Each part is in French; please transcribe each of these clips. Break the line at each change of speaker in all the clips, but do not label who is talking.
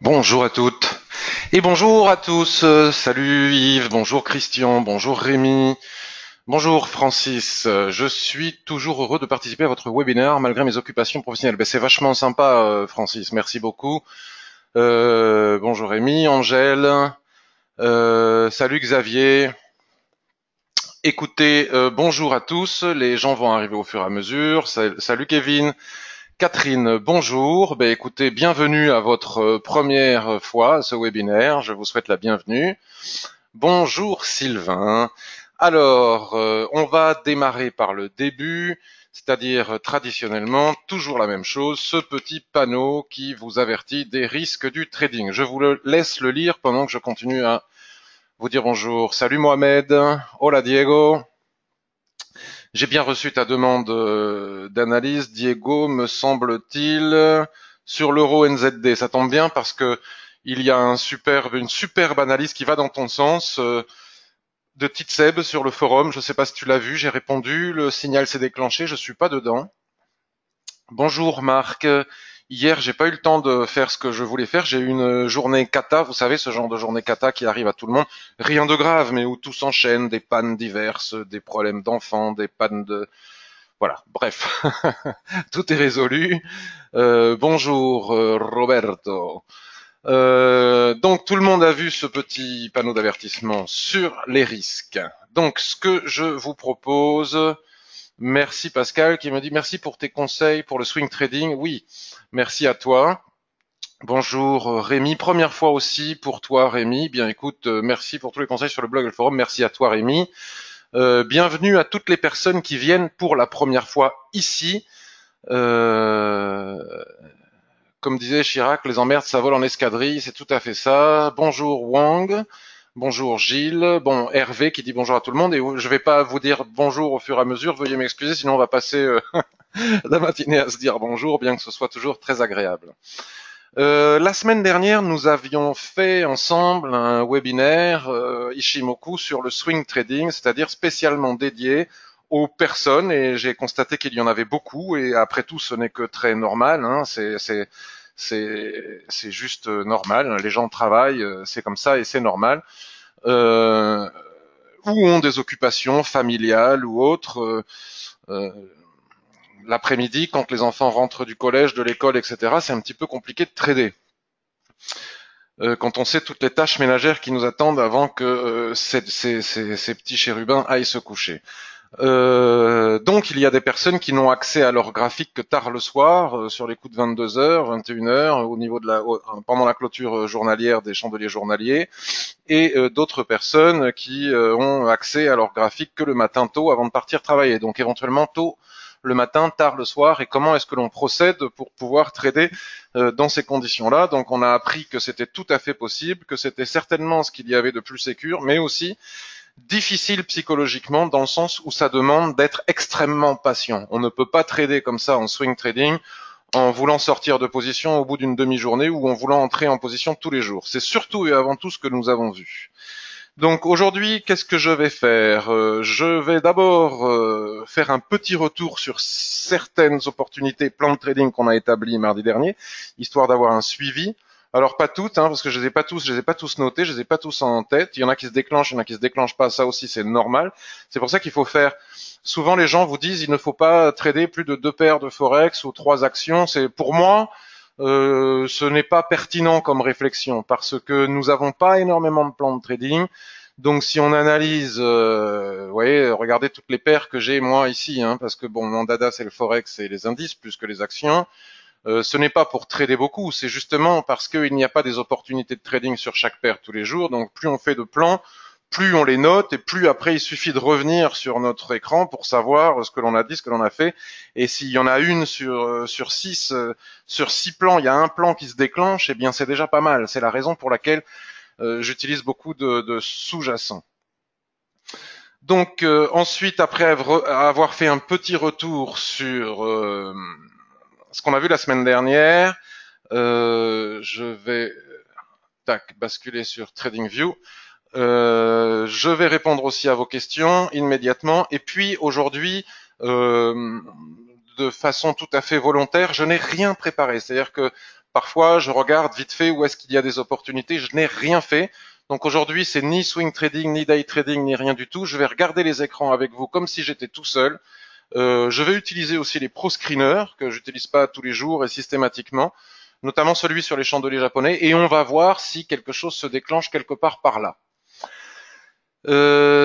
Bonjour à toutes et bonjour à tous. Salut Yves, bonjour Christian, bonjour Rémi, bonjour Francis. Je suis toujours heureux de participer à votre webinaire malgré mes occupations professionnelles. Ben, c'est vachement sympa, Francis. Merci beaucoup. Bonjour Rémi, Angèle. Salut Xavier. Écoutez, bonjour à tous. Les gens vont arriver au fur et à mesure. Salut Kevin. Catherine, bonjour. Ben, écoutez, bienvenue à votre première fois à ce webinaire. Je vous souhaite la bienvenue. Bonjour Sylvain. Alors, on va démarrer par le début, c'est-à-dire traditionnellement toujours la même chose, ce petit panneau qui vous avertit des risques du trading. Je vous laisse le lire pendant que je continue à vous dire bonjour. Salut Mohamed. Hola Diego. J'ai bien reçu ta demande d'analyse, Diego, me semble-t-il, sur l'euro NZD. Ça tombe bien parce que il y a une superbe analyse qui va dans ton sens de Titseb sur le forum. Je ne sais pas si tu l'as vu, j'ai répondu, le signal s'est déclenché, je suis pas dedans. Bonjour Marc. Hier, j'ai pas eu le temps de faire ce que je voulais faire. J'ai eu une journée kata, vous savez, ce genre de journée kata qui arrive à tout le monde. Rien de grave, mais où tout s'enchaîne, des pannes diverses, des problèmes d'enfants, des pannes de... Voilà, bref, tout est résolu. Bonjour Roberto. Donc tout le monde a vu ce petit panneau d'avertissement sur les risques. Donc ce que je vous propose, merci Pascal qui me dit merci pour tes conseils pour le swing trading. Oui, merci à toi. Bonjour Rémi, première fois aussi pour toi Rémi. Bien écoute, merci pour tous les conseils sur le blog et le forum. Merci à toi Rémi. Bienvenue à toutes les personnes qui viennent pour la première fois ici. Euh, Comme disait Chirac, les emmerdes, ça vole en escadrille, c'est tout à fait ça. Bonjour Wang, bonjour Gilles, bon Hervé qui dit bonjour à tout le monde, et je vais pas vous dire bonjour au fur et à mesure, veuillez m'excuser, sinon on va passer la matinée à se dire bonjour, bien que ce soit toujours très agréable. La semaine dernière, nous avions fait ensemble un webinaire Ishimoku sur le swing trading, c'est-à-dire spécialement dédié aux personnes, et j'ai constaté qu'il y en avait beaucoup, et après tout, ce n'est que très normal, hein, c'est juste normal, les gens travaillent, c'est comme ça, et c'est normal, euh, ou ont des occupations familiales ou autres, euh, l'après-midi, quand les enfants rentrent du collège, de l'école, etc., c'est un petit peu compliqué de trader. Quand on sait toutes les tâches ménagères qui nous attendent avant que ces petits chérubins aillent se coucher. Donc il y a des personnes qui n'ont accès à leur graphique que tard le soir, sur les coups de 22h, 21h, au niveau de pendant la clôture journalière des chandeliers journaliers, et d'autres personnes qui ont accès à leur graphique que le matin tôt avant de partir travailler. Donc éventuellement tôt le matin, tard le soir, et comment est-ce que l'on procède pour pouvoir trader dans ces conditions-là. Donc on a appris que c'était tout à fait possible, que c'était certainement ce qu'il y avait de plus sécure, mais aussi difficile psychologiquement dans le sens où ça demande d'être extrêmement patient. On ne peut pas trader comme ça en swing trading en voulant sortir de position au bout d'une demi-journée ou en voulant entrer en position tous les jours. C'est surtout et avant tout ce que nous avons vu. Donc aujourd'hui, qu'est-ce que je vais faire? Je vais d'abord faire un petit retour sur certaines opportunités plan de trading qu'on a établies mardi dernier, histoire d'avoir un suivi. Alors pas toutes, hein, parce que je les ai pas tous notés, je les ai pas tous en tête. Il y en a qui se déclenchent, il y en a qui se déclenchent pas. Ça aussi, c'est normal. C'est pour ça qu'il faut faire. Souvent, les gens vous disent il ne faut pas trader plus de 2 paires de forex ou 3 actions. C'est pour moi. Ce n'est pas pertinent comme réflexion parce que nous n'avons pas énormément de plans de trading. Donc si on analyse, vous voyez, regardez toutes les paires que j'ai moi ici, hein, parce que bon, mon dada c'est le forex et les indices plus que les actions. Ce n'est pas pour trader beaucoup, c'est justement parce qu'il n'y a pas des opportunités de trading sur chaque paire tous les jours. Donc plus on fait de plans, plus on les note et plus après il suffit de revenir sur notre écran pour savoir ce que l'on a dit, ce que l'on a fait. Et s'il y en a une sur six plans, il y a un plan qui se déclenche, eh bien c'est déjà pas mal. C'est la raison pour laquelle j'utilise beaucoup de sous-jacents. Donc ensuite, après avoir fait un petit retour sur ce qu'on a vu la semaine dernière, je vais basculer sur TradingView. Je vais répondre aussi à vos questions immédiatement. Et puis aujourd'hui, de façon tout à fait volontaire, je n'ai rien préparé. C'est-à-dire que Parfois, je regarde vite fait où est-ce qu'il y a des opportunités. Je n'ai rien fait. Donc aujourd'hui, c'est ni swing trading, ni day trading, ni rien du tout. Je vais regarder les écrans avec vous comme si j'étais tout seul. Je vais utiliser aussi les pro screeners que j'utilise pas tous les jours et systématiquement, notamment celui sur les chandeliers japonais, et on va voir si quelque chose se déclenche quelque part par là.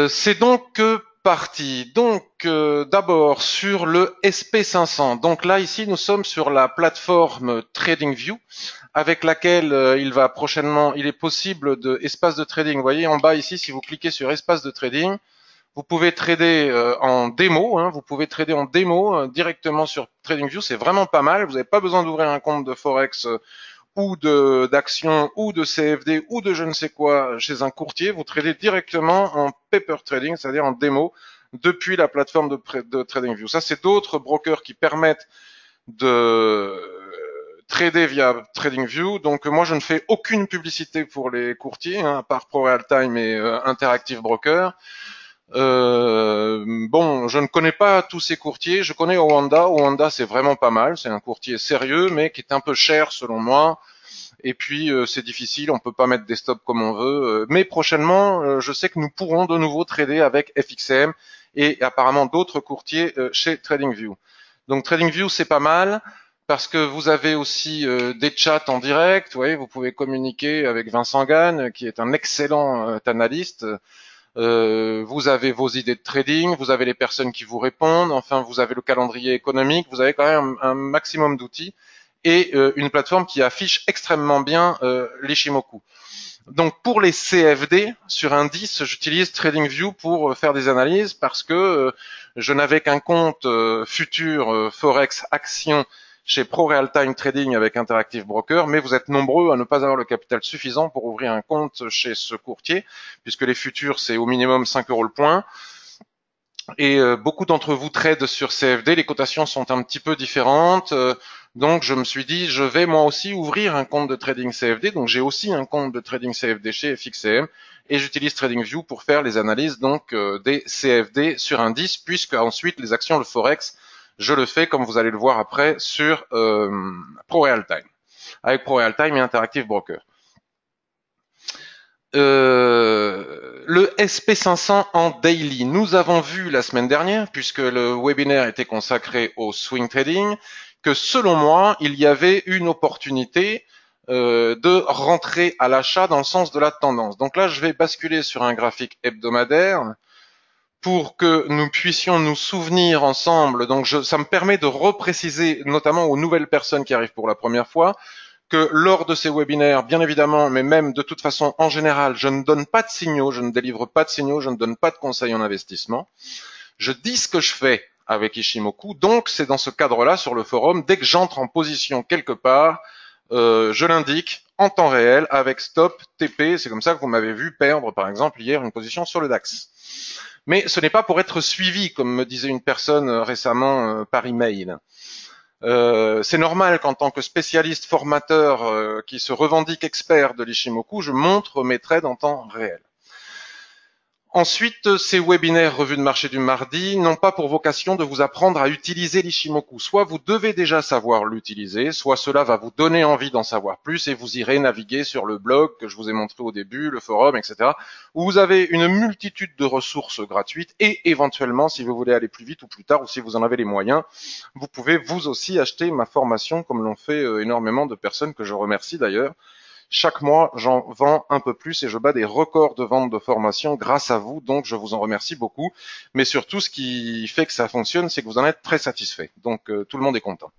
C'est donc parti. Donc d'abord sur le SP500. Donc là ici nous sommes sur la plateforme TradingView avec laquelle il est possible de espace de trading. Vous voyez en bas ici, si vous cliquez sur espace de trading, vous pouvez trader en démo, vous pouvez trader en démo directement sur TradingView, c'est vraiment pas mal. Vous n'avez pas besoin d'ouvrir un compte de Forex ou d'actions ou de CFD ou de je ne sais quoi chez un courtier. Vous tradez directement en paper trading, c'est-à-dire en démo, depuis la plateforme de TradingView. Ça, c'est d'autres brokers qui permettent de trader via TradingView. Donc moi, je ne fais aucune publicité pour les courtiers, à part ProRealTime et Interactive Broker. Bon, je ne connais pas tous ces courtiers. Je connais Oanda. Oanda, c'est vraiment pas mal. C'est un courtier sérieux, mais qui est un peu cher selon moi. Et puis, c'est difficile. On peut pas mettre des stops comme on veut. Mais prochainement, je sais que nous pourrons de nouveau trader avec FXM et apparemment d'autres courtiers chez TradingView. Donc, TradingView, c'est pas mal parce que vous avez aussi des chats en direct. Vous voyez, vous pouvez communiquer avec Vincent Gann, qui est un excellent analyste. Vous avez vos idées de trading, vous avez les personnes qui vous répondent, enfin vous avez le calendrier économique, vous avez quand même un maximum d'outils et une plateforme qui affiche extrêmement bien l'Ishimoku. Donc pour les CFD sur indice, j'utilise TradingView pour faire des analyses parce que je n'avais qu'un compte futur Forex Action chez ProRealTime Trading avec Interactive Broker, mais vous êtes nombreux à ne pas avoir le capital suffisant pour ouvrir un compte chez ce courtier, puisque les futurs, c'est au minimum 5 € le point. Et beaucoup d'entre vous tradent sur CFD, les cotations sont un petit peu différentes, donc je me suis dit, je vais moi aussi ouvrir un compte de trading CFD, donc j'ai aussi un compte de trading CFD chez FXCM, et j'utilise TradingView pour faire les analyses donc des CFD sur indice, puisque ensuite les actions, le Forex, je le fais comme vous allez le voir après sur ProRealTime, avec ProRealTime et Interactive Broker. Le SP500 en daily, nous avons vu la semaine dernière, puisque le webinaire était consacré au swing trading, que selon moi, il y avait une opportunité de rentrer à l'achat dans le sens de la tendance. Donc là, je vais basculer sur un graphique hebdomadaire pour que nous puissions nous souvenir ensemble. Donc ça me permet de repréciser, notamment aux nouvelles personnes qui arrivent pour la première fois, que lors de ces webinaires, bien évidemment, mais même de toute façon, en général, je ne donne pas de signaux, je ne délivre pas de signaux, je ne donne pas de conseils en investissement. Je dis ce que je fais avec Ishimoku, donc c'est dans ce cadre-là, sur le forum, dès que j'entre en position quelque part, je l'indique en temps réel avec stop, TP, c'est comme ça que vous m'avez vu perdre, par exemple, hier, une position sur le DAX. Mais ce n'est pas pour être suivi, comme me disait une personne récemment par email. C'est normal qu'en tant que spécialiste formateur qui se revendique expert de l'Ishimoku, je montre mes trades en temps réel. Ensuite, ces webinaires revues de marché du mardi n'ont pas pour vocation de vous apprendre à utiliser l'Ishimoku. Soit vous devez déjà savoir l'utiliser, soit cela va vous donner envie d'en savoir plus et vous irez naviguer sur le blog que je vous ai montré au début, le forum, etc., où vous avez une multitude de ressources gratuites et éventuellement, si vous voulez aller plus vite ou plus tard, ou si vous en avez les moyens, vous pouvez vous aussi acheter ma formation comme l'ont fait énormément de personnes que je remercie d'ailleurs. Chaque mois, j'en vends un peu plus et je bats des records de vente de formation grâce à vous, donc je vous en remercie beaucoup. Mais surtout, ce qui fait que ça fonctionne, c'est que vous en êtes très satisfait. Donc tout le monde est content.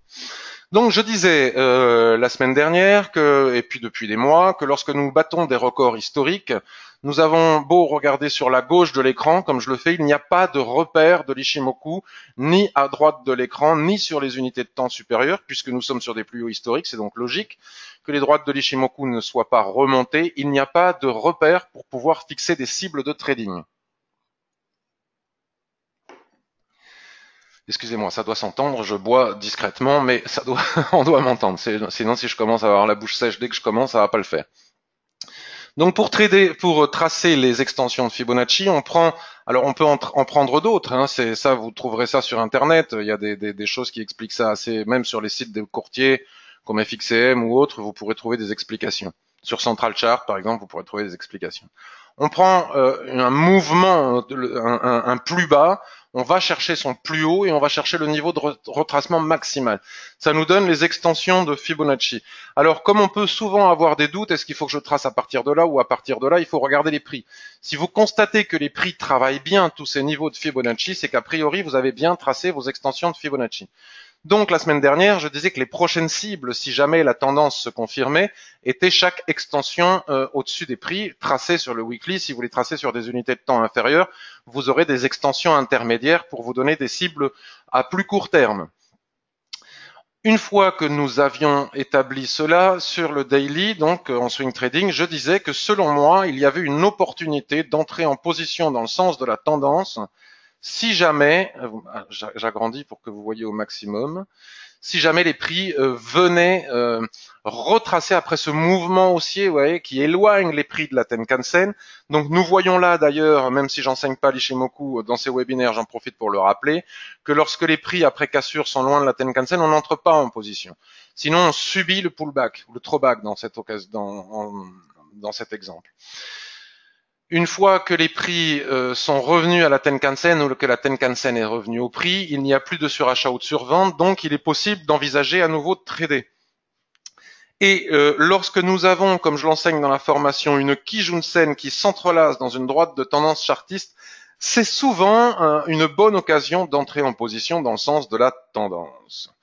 Donc je disais la semaine dernière et puis depuis des mois, que lorsque nous battons des records historiques, nous avons beau regarder sur la gauche de l'écran, comme je le fais, il n'y a pas de repère de l'Ishimoku, ni à droite de l'écran, ni sur les unités de temps supérieures, puisque nous sommes sur des plus hauts historiques, c'est donc logique que les droites de l'Ishimoku ne soient pas remontées. Il n'y a pas de repère pour pouvoir fixer des cibles de trading. Excusez-moi, ça doit s'entendre, je bois discrètement, mais on doit m'entendre. Sinon, si je commence à avoir la bouche sèche dès que je commence, ça va pas le faire. Donc pour tracer les extensions de Fibonacci, on peut en prendre d'autres. C'est ça, vous trouverez ça sur Internet. Il y a des choses qui expliquent ça assez, même sur les sites des courtiers comme FXCM ou autres, vous pourrez trouver des explications. Sur Central Chart, par exemple, vous pourrez trouver des explications. On prend un mouvement, un plus bas, on va chercher son plus haut et on va chercher le niveau de retracement maximal. Ça nous donne les extensions de Fibonacci. Alors, comme on peut souvent avoir des doutes, est-ce qu'il faut que je trace à partir de là ou à partir de là, il faut regarder les prix. Si vous constatez que les prix travaillent bien tous ces niveaux de Fibonacci, c'est qu'a priori, vous avez bien tracé vos extensions de Fibonacci. Donc, la semaine dernière, je disais que les prochaines cibles, si jamais la tendance se confirmait, étaient chaque extension au-dessus des prix, tracées sur le weekly. Si vous les tracez sur des unités de temps inférieures, vous aurez des extensions intermédiaires pour vous donner des cibles à plus court terme. Une fois que nous avions établi cela sur le daily, donc en swing trading, je disais que selon moi, il y avait une opportunité d'entrer en position dans le sens de la tendance si jamais, j'agrandis pour que vous voyez au maximum, si jamais les prix venaient retracer après ce mouvement haussier, vous voyez, qui éloigne les prix de la Tenkan-sen. Donc nous voyons là d'ailleurs, même si j'enseigne pas l'Ishimoku dans ces webinaires, j'en profite pour le rappeler, que lorsque les prix après cassure sont loin de la Tenkan-sen, on n'entre pas en position. Sinon on subit le pullback, ou le throwback dans cette occasion, dans cet exemple. Une fois que les prix sont revenus à la Tenkan-sen ou que la Tenkan-sen est revenue au prix, il n'y a plus de surachat ou de survente, donc il est possible d'envisager à nouveau de trader. Et lorsque nous avons, comme je l'enseigne dans la formation, une Kijun-sen qui s'entrelace dans une droite de tendance chartiste, c'est souvent une bonne occasion d'entrer en position dans le sens de la tendance.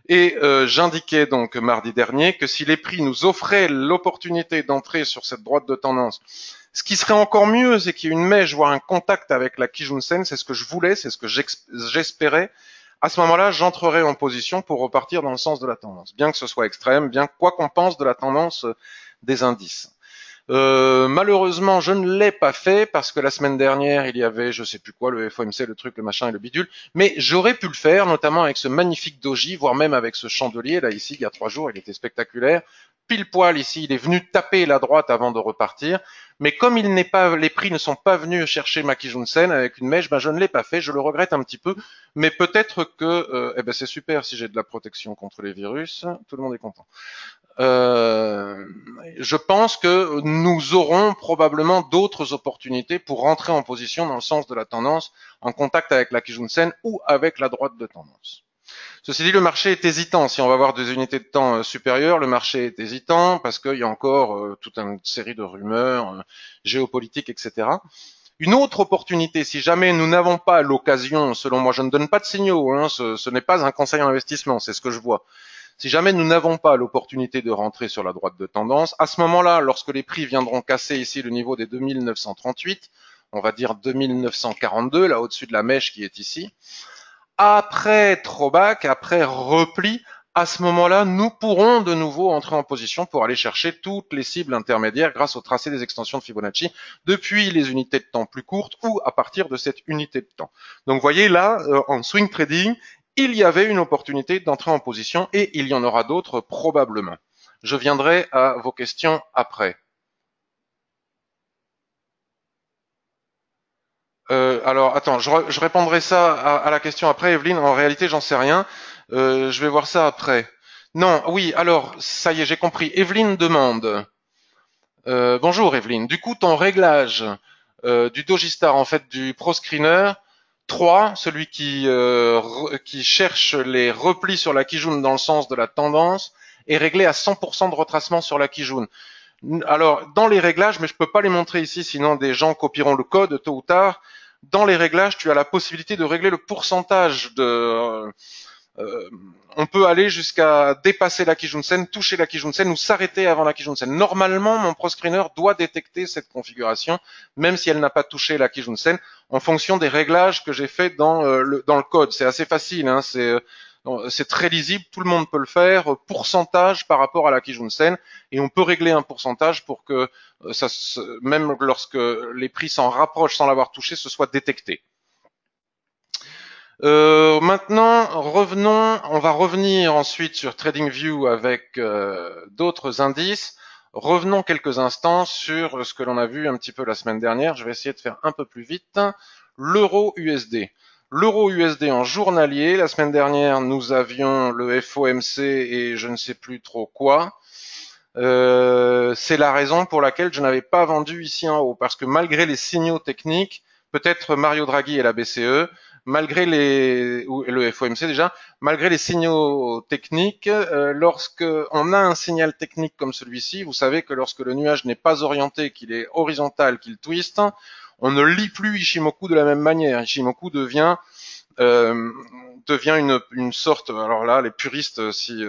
Et j'indiquais donc mardi dernier que si les prix nous offraient l'opportunité d'entrer sur cette droite de tendance, ce qui serait encore mieux, c'est qu'il y ait une mèche, voire un contact avec la Kijun-sen, c'est ce que je voulais, c'est ce que j'espérais. À ce moment-là, j'entrerai en position pour repartir dans le sens de la tendance, bien que ce soit extrême, bien quoi qu'on pense de la tendance des indices. Malheureusement, je ne l'ai pas fait parce que la semaine dernière, il y avait, je sais plus quoi, le FOMC, le truc, le machin et le bidule, mais j'aurais pu le faire, notamment avec ce magnifique doji, voire même avec ce chandelier, là, ici, il y a 3 jours, il était spectaculaire. Pile poil ici, il est venu taper la droite avant de repartir. Mais comme les prix ne sont pas venus chercher ma Kijun-sen avec une mèche, ben je ne l'ai pas fait. Je le regrette un petit peu, mais peut-être que, c'est super si j'ai de la protection contre les virus. Tout le monde est content. Je pense que nous aurons probablement d'autres opportunités pour rentrer en position dans le sens de la tendance, en contact avec la Kijun-sen ou avec la droite de tendance. Ceci dit, le marché est hésitant. Si on va avoir des unités de temps supérieures, le marché est hésitant parce qu'il y a encore toute une série de rumeurs géopolitiques, etc. Une autre opportunité, si jamais nous n'avons pas l'occasion, selon moi, je ne donne pas de signaux, hein, ce n'est pas un conseil en investissement, c'est ce que je vois. Si jamais nous n'avons pas l'opportunité de rentrer sur la droite de tendance, à ce moment-là, lorsque les prix viendront casser ici le niveau des 2938, on va dire 2942, là au-dessus de la mèche qui est ici, après throwback, après repli, à ce moment-là, nous pourrons de nouveau entrer en position pour aller chercher toutes les cibles intermédiaires grâce au tracé des extensions de Fibonacci depuis les unités de temps plus courtes ou à partir de cette unité de temps. Donc, vous voyez là, en swing trading, il y avait une opportunité d'entrer en position et il y en aura d'autres probablement. Je viendrai à vos questions après. Alors, attends, je répondrai ça à la question après, Evelyne. En réalité, j'en sais rien. Je vais voir ça après. Non, oui, alors, ça y est, j'ai compris. Evelyne demande. Bonjour, Evelyne. Du coup, ton réglage du Dogistar, en fait, du ProScreener 3, celui qui cherche les replis sur la Kijun dans le sens de la tendance, est réglé à 100% de retracement sur la Kijun. Alors, dans les réglages, mais je peux pas les montrer ici, sinon des gens copieront le code tôt ou tard. Dans les réglages, tu as la possibilité de régler le pourcentage de... on peut aller jusqu'à dépasser la Kijun-sen, toucher la Kijun-sen ou s'arrêter avant la Kijun-sen. Normalement, mon ProScreener doit détecter cette configuration, même si elle n'a pas touché la Kijun-sen, en fonction des réglages que j'ai fait dans le code. C'est assez facile, hein, c'est très lisible, tout le monde peut le faire, pourcentage par rapport à la Kijun-sen, et on peut régler un pourcentage pour que même lorsque les prix s'en rapprochent sans l'avoir touché, ce soit détecté. Maintenant, on va revenir ensuite sur TradingView avec d'autres indices. Revenons quelques instants sur ce que l'on a vu un petit peu la semaine dernière. Je vais essayer de faire un peu plus vite. L'euro USD. L'euro USD en journalier. La semaine dernière, nous avions le FOMC et je ne sais plus trop quoi. C'est la raison pour laquelle je n'avais pas vendu ici en haut, parce que malgré les signaux techniques, peut-être Mario Draghi et la BCE, malgré ou le FOMC déjà, malgré les signaux techniques, lorsque on a un signal technique comme celui-ci, vous savez que lorsque le nuage n'est pas orienté, qu'il est horizontal, qu'il twiste, on ne lit plus Ishimoku de la même manière. Ishimoku euh, devient une sorte, alors là, les puristes, si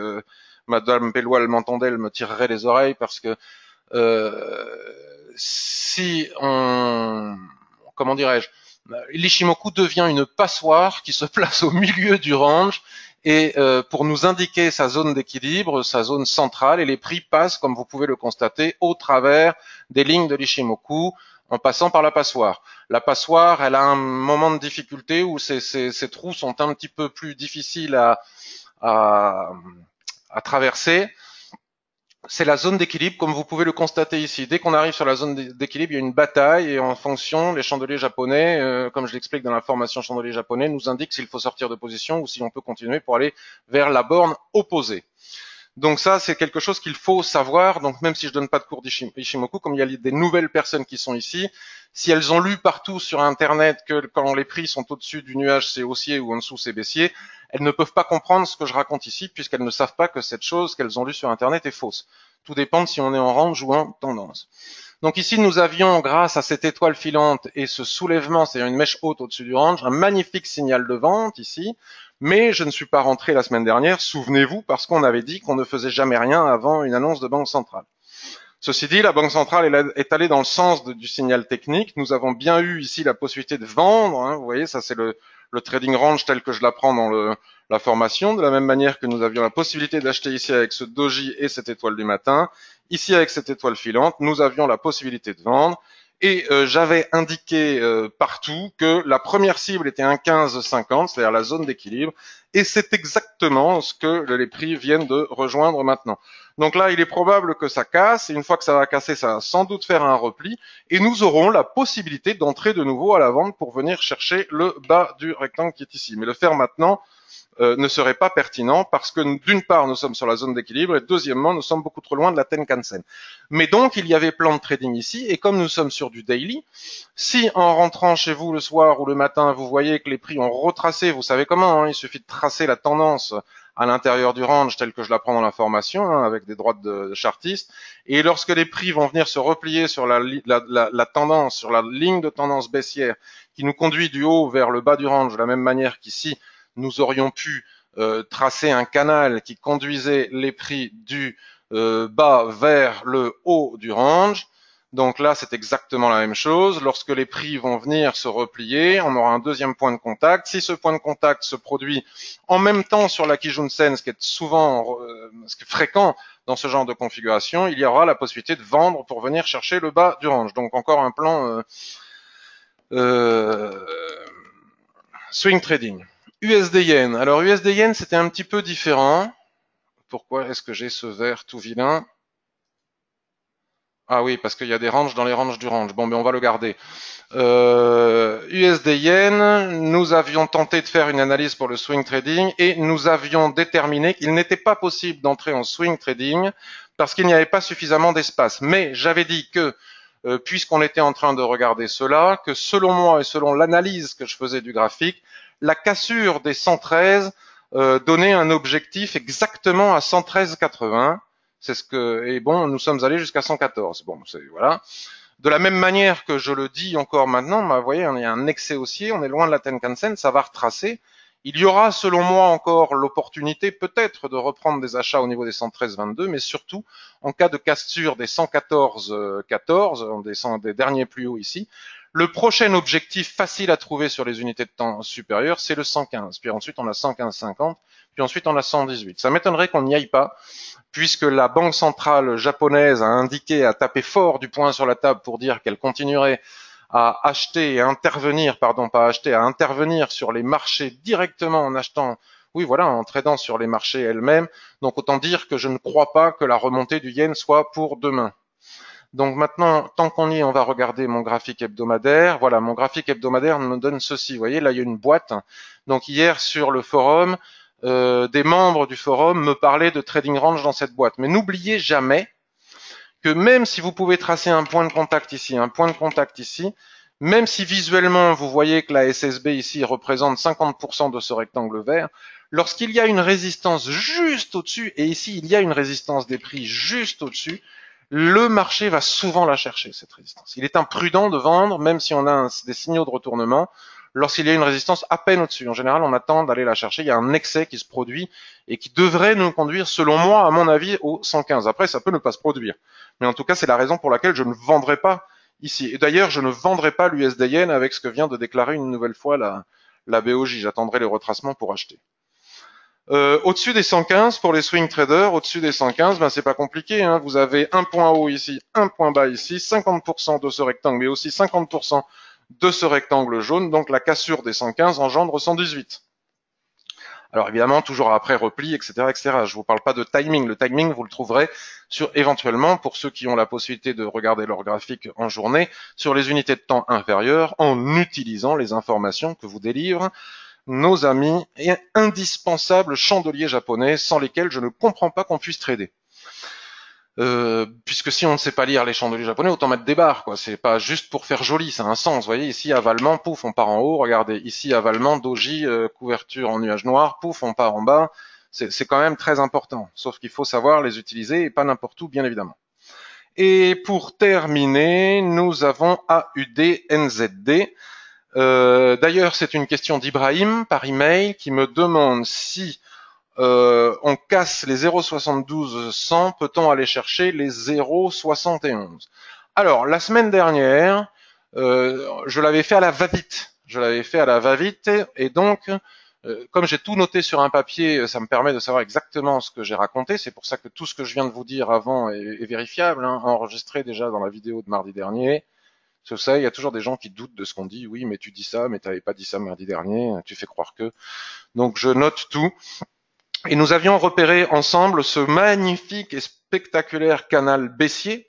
Madame Bellois m'entendait, elle me tirerait les oreilles parce que si on, comment dirais-je, l'Ishimoku devient une passoire qui se place au milieu du range et pour nous indiquer sa zone d'équilibre, sa zone centrale, et les prix passent, comme vous pouvez le constater, au travers des lignes de l'Ishimoku en passant par la passoire. La passoire, elle a un moment de difficulté où ses trous sont un petit peu plus difficiles à, à traverser. C'est la zone d'équilibre, comme vous pouvez le constater ici. Dès qu'on arrive sur la zone d'équilibre, il y a une bataille et en fonction, les chandeliers japonais, comme je l'explique dans la formation chandelier japonais, nous indiquent s'il faut sortir de position ou si on peut continuer pour aller vers la borne opposée. Donc ça, c'est quelque chose qu'il faut savoir. Donc même si je donne pas de cours d'Ishimoku, comme il y a des nouvelles personnes qui sont ici, si elles ont lu partout sur Internet que quand les prix sont au-dessus du nuage, c'est haussier ou en dessous, c'est baissier, elles ne peuvent pas comprendre ce que je raconte ici puisqu'elles ne savent pas que cette chose qu'elles ont lue sur Internet est fausse. Tout dépend de si on est en range ou en tendance. Donc ici, nous avions, grâce à cette étoile filante et ce soulèvement, c'est-à-dire une mèche haute au-dessus du range, un magnifique signal de vente ici, mais je ne suis pas rentré la semaine dernière, souvenez-vous, parce qu'on avait dit qu'on ne faisait jamais rien avant une annonce de banque centrale. Ceci dit, la Banque centrale est allée dans le sens du signal technique. Nous avons bien eu ici la possibilité de vendre. Hein, vous voyez, ça c'est le trading range tel que je l'apprends dans la formation. De la même manière que nous avions la possibilité d'acheter ici avec ce doji et cette étoile du matin. Ici avec cette étoile filante, nous avions la possibilité de vendre. Et j'avais indiqué partout que la première cible était un 15,50, c'est-à-dire la zone d'équilibre. Et c'est exactement ce que les prix viennent de rejoindre maintenant. Donc là, il est probable que ça casse, et une fois que ça va casser, ça va sans doute faire un repli, et nous aurons la possibilité d'entrer de nouveau à la vente pour venir chercher le bas du rectangle qui est ici. Mais le faire maintenant ne serait pas pertinent parce que d'une part, nous sommes sur la zone d'équilibre, et deuxièmement, nous sommes beaucoup trop loin de la Tenkan-sen. Mais donc, il y avait plan de trading ici, et comme nous sommes sur du daily, si en rentrant chez vous le soir ou le matin, vous voyez que les prix ont retracé, vous savez comment, hein, il suffit de tracer la tendance à l'intérieur du range tel que je l'apprends dans la formation, hein, avec des droites de chartiste. Et lorsque les prix vont venir se replier sur la tendance, sur la ligne de tendance baissière qui nous conduit du haut vers le bas du range, de la même manière qu'ici, nous aurions pu tracer un canal qui conduisait les prix du bas vers le haut du range. Donc là, c'est exactement la même chose. Lorsque les prix vont venir se replier, on aura un deuxième point de contact. Si ce point de contact se produit en même temps sur la Kijun-sen, ce qui est souvent fréquent dans ce genre de configuration, il y aura la possibilité de vendre pour venir chercher le bas du range. Donc encore un plan swing trading. USD Yen. Alors USD Yen, c'était un petit peu différent. Pourquoi est-ce que j'ai ce vert tout vilain? Ah oui, parce qu'il y a des ranges dans les ranges du range. Bon, mais on va le garder. USD Yen, nous avions tenté de faire une analyse pour le swing trading et nous avions déterminé qu'il n'était pas possible d'entrer en swing trading parce qu'il n'y avait pas suffisamment d'espace. Mais j'avais dit que, puisqu'on était en train de regarder cela, que selon moi et selon l'analyse que je faisais du graphique, la cassure des 113 donnait un objectif exactement à 113,80. C'est ce que, et bon, nous sommes allés jusqu'à 114. Bon, voilà. De la même manière que je le dis encore maintenant, vous voyez, il y a un excès haussier, on est loin de la Tenkan-sen, ça va retracer. Il y aura, selon moi, encore l'opportunité peut-être de reprendre des achats au niveau des 113,22, mais surtout, en cas de cassure des 114,14, des derniers plus hauts ici, le prochain objectif facile à trouver sur les unités de temps supérieures, c'est le 115. Puis ensuite, on a 115,50, puis ensuite, on a 118. Ça m'étonnerait qu'on n'y aille pas, puisque la Banque centrale japonaise a indiqué, a tapé fort du poing sur la table pour dire qu'elle continuerait à acheter et à intervenir, pardon, pas acheter, à intervenir sur les marchés directement en achetant, oui voilà, en tradant sur les marchés elles-mêmes. Donc autant dire que je ne crois pas que la remontée du yen soit pour demain. Donc maintenant, tant qu'on y est, on va regarder mon graphique hebdomadaire. Voilà, mon graphique hebdomadaire me donne ceci. Vous voyez, là, il y a une boîte. Donc hier, sur le forum, des membres du forum me parlaient de trading range dans cette boîte. Mais n'oubliez jamais que même si vous pouvez tracer un point de contact ici, un point de contact ici, même si visuellement vous voyez que la SSB ici représente 50% de ce rectangle vert, lorsqu'il y a une résistance juste au-dessus, et ici il y a une résistance des prix juste au-dessus, le marché va souvent la chercher, cette résistance. Il est imprudent de vendre, même si on a des signaux de retournement, lorsqu'il y a une résistance à peine au-dessus. En général, on attend d'aller la chercher. Il y a un excès qui se produit et qui devrait nous conduire, selon moi, à mon avis, au 115. Après, ça peut ne pas se produire. Mais en tout cas, c'est la raison pour laquelle je ne vendrai pas ici. Et d'ailleurs, je ne vendrai pas l'USD Yen avec ce que vient de déclarer une nouvelle fois la BOJ. J'attendrai les retracements pour acheter. Au-dessus des 115 pour les swing traders, au-dessus des 115, ben c'est pas compliqué. Hein. Vous avez un point haut ici, un point bas ici, 50% de ce rectangle, mais aussi 50% de ce rectangle jaune. Donc la cassure des 115 engendre 118. Alors évidemment, toujours après repli, etc., etc. Je vous parle pas de timing. Le timing, vous le trouverez sur éventuellement, pour ceux qui ont la possibilité de regarder leur graphique en journée, sur les unités de temps inférieures, en utilisant les informations que vous délivrent nos amis et indispensables chandeliers japonais sans lesquels je ne comprends pas qu'on puisse trader. Puisque si on ne sait pas lire les chandeliers japonais, autant mettre des barres, quoi. C'est pas juste pour faire joli, ça a un sens. Vous voyez, ici, avalement, pouf, on part en haut. Regardez, ici, avalement, doji, couverture en nuage noir, pouf, on part en bas. C'est quand même très important. Sauf qu'il faut savoir les utiliser et pas n'importe où, bien évidemment. Et pour terminer, nous avons AUD NZD. D'ailleurs, c'est une question d'Ibrahim par email qui me demande si on casse les 0,72 100, peut-on aller chercher les 0,71? Alors, la semaine dernière, je l'avais fait à la va-vite. Je l'avais fait à la va-vite et donc, comme j'ai tout noté sur un papier, ça me permet de savoir exactement ce que j'ai raconté. C'est pour ça que tout ce que je viens de vous dire avant est vérifiable, hein, enregistré déjà dans la vidéo de mardi dernier. Sur ça, il y a toujours des gens qui doutent de ce qu'on dit. Oui, mais tu dis ça, mais tu n'avais pas dit ça mardi dernier. Tu fais croire que. Donc, je note tout. Et nous avions repéré ensemble ce magnifique et spectaculaire canal baissier.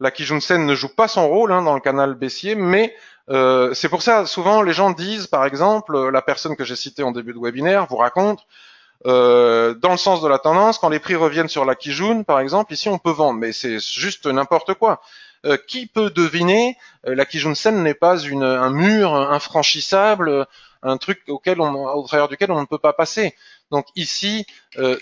La Kijun-sen ne joue pas son rôle dans le canal baissier, mais c'est pour ça, souvent les gens disent, par exemple, la personne que j'ai citée en début de webinaire vous raconte, dans le sens de la tendance, quand les prix reviennent sur la Kijun, par exemple, ici on peut vendre, mais c'est juste n'importe quoi. Qui peut deviner la Kijun-sen n'est pas un mur infranchissable, un truc au travers duquel on ne peut pas passer. Donc ici,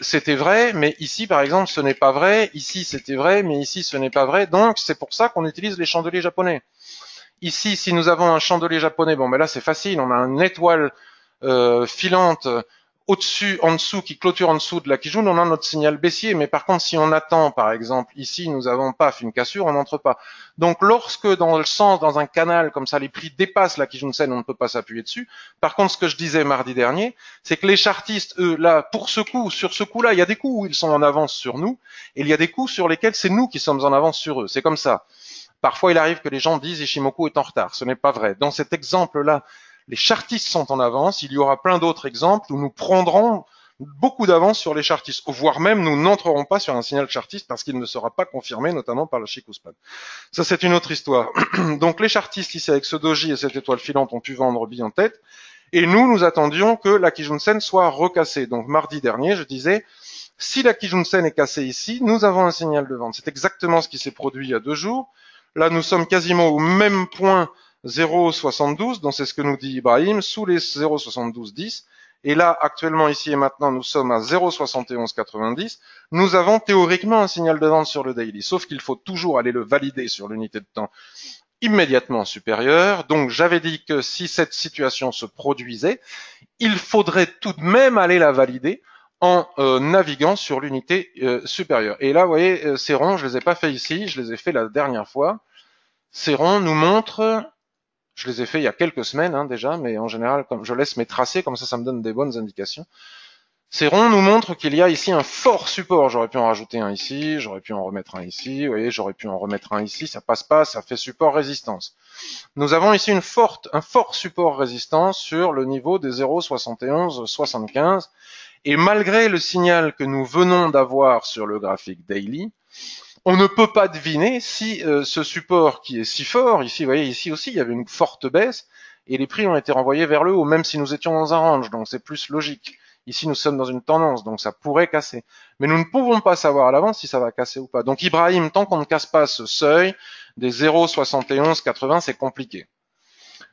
c'était vrai, mais ici, par exemple, ce n'est pas vrai. Ici, c'était vrai, mais ici, ce n'est pas vrai. Donc, c'est pour ça qu'on utilise les chandeliers japonais. Ici, si nous avons un chandelier japonais, bon, mais là, c'est facile. On a une étoile filante au-dessus, en dessous, qui clôture en dessous de la Kijun, on a notre signal baissier. Mais par contre, si on attend, par exemple, ici, nous avons paf, une cassure, on n'entre pas. Donc, lorsque dans le sens, dans un canal comme ça, les prix dépassent la Kijun-sen, on ne peut pas s'appuyer dessus. Par contre, ce que je disais mardi dernier, c'est que les chartistes, eux, là, pour ce coup, sur ce coup-là, il y a des coups où ils sont en avance sur nous, et il y a des coups sur lesquels c'est nous qui sommes en avance sur eux. C'est comme ça. Parfois, il arrive que les gens disent Ishimoku est en retard. Ce n'est pas vrai. Dans cet exemple-là, les chartistes sont en avance. Il y aura plein d'autres exemples où nous prendrons beaucoup d'avance sur les chartistes, voire même nous n'entrerons pas sur un signal chartiste parce qu'il ne sera pas confirmé, notamment par le Chikuspan. Ça, c'est une autre histoire. Donc, les chartistes ici, avec ce doji et cette étoile filante, ont pu vendre bille en tête. Et nous attendions que la Kijun-sen soit recassée. Donc, mardi dernier, je disais, si la Kijun-sen est cassée ici, nous avons un signal de vente. C'est exactement ce qui s'est produit il y a 2 jours. Là, nous sommes quasiment au même point 0,72, donc c'est ce que nous dit Ibrahim, sous les 0,7210. Et là, actuellement, ici et maintenant, nous sommes à 0,7190. Nous avons théoriquement un signal de vente sur le daily, sauf qu'il faut toujours aller le valider sur l'unité de temps immédiatement supérieure. Donc, j'avais dit que si cette situation se produisait, il faudrait tout de même aller la valider en naviguant sur l'unité supérieure. Et là, vous voyez, ces ronds, je les ai pas fait ici, je les ai fait la dernière fois. Ces ronds nous montrent, je les ai fait il y a quelques semaines déjà, mais en général, comme je laisse mes tracés, comme ça me donne des bonnes indications. Ces ronds nous montrent qu'il y a ici un fort support. J'aurais pu en rajouter un ici, j'aurais pu en remettre un ici, vous voyez, j'aurais pu en remettre un ici, ça passe pas, ça fait support-résistance. Nous avons ici un fort support-résistance sur le niveau des 0,7175. Et malgré le signal que nous venons d'avoir sur le graphique daily, On ne peut pas deviner si ce support qui est si fort, ici, vous voyez, ici aussi, il y avait une forte baisse, et les prix ont été renvoyés vers le haut, même si nous étions dans un range, donc c'est plus logique. Ici, nous sommes dans une tendance, donc ça pourrait casser. Mais nous ne pouvons pas savoir à l'avance si ça va casser ou pas. Donc Ibrahim, tant qu'on ne casse pas ce seuil des 0,7180, c'est compliqué.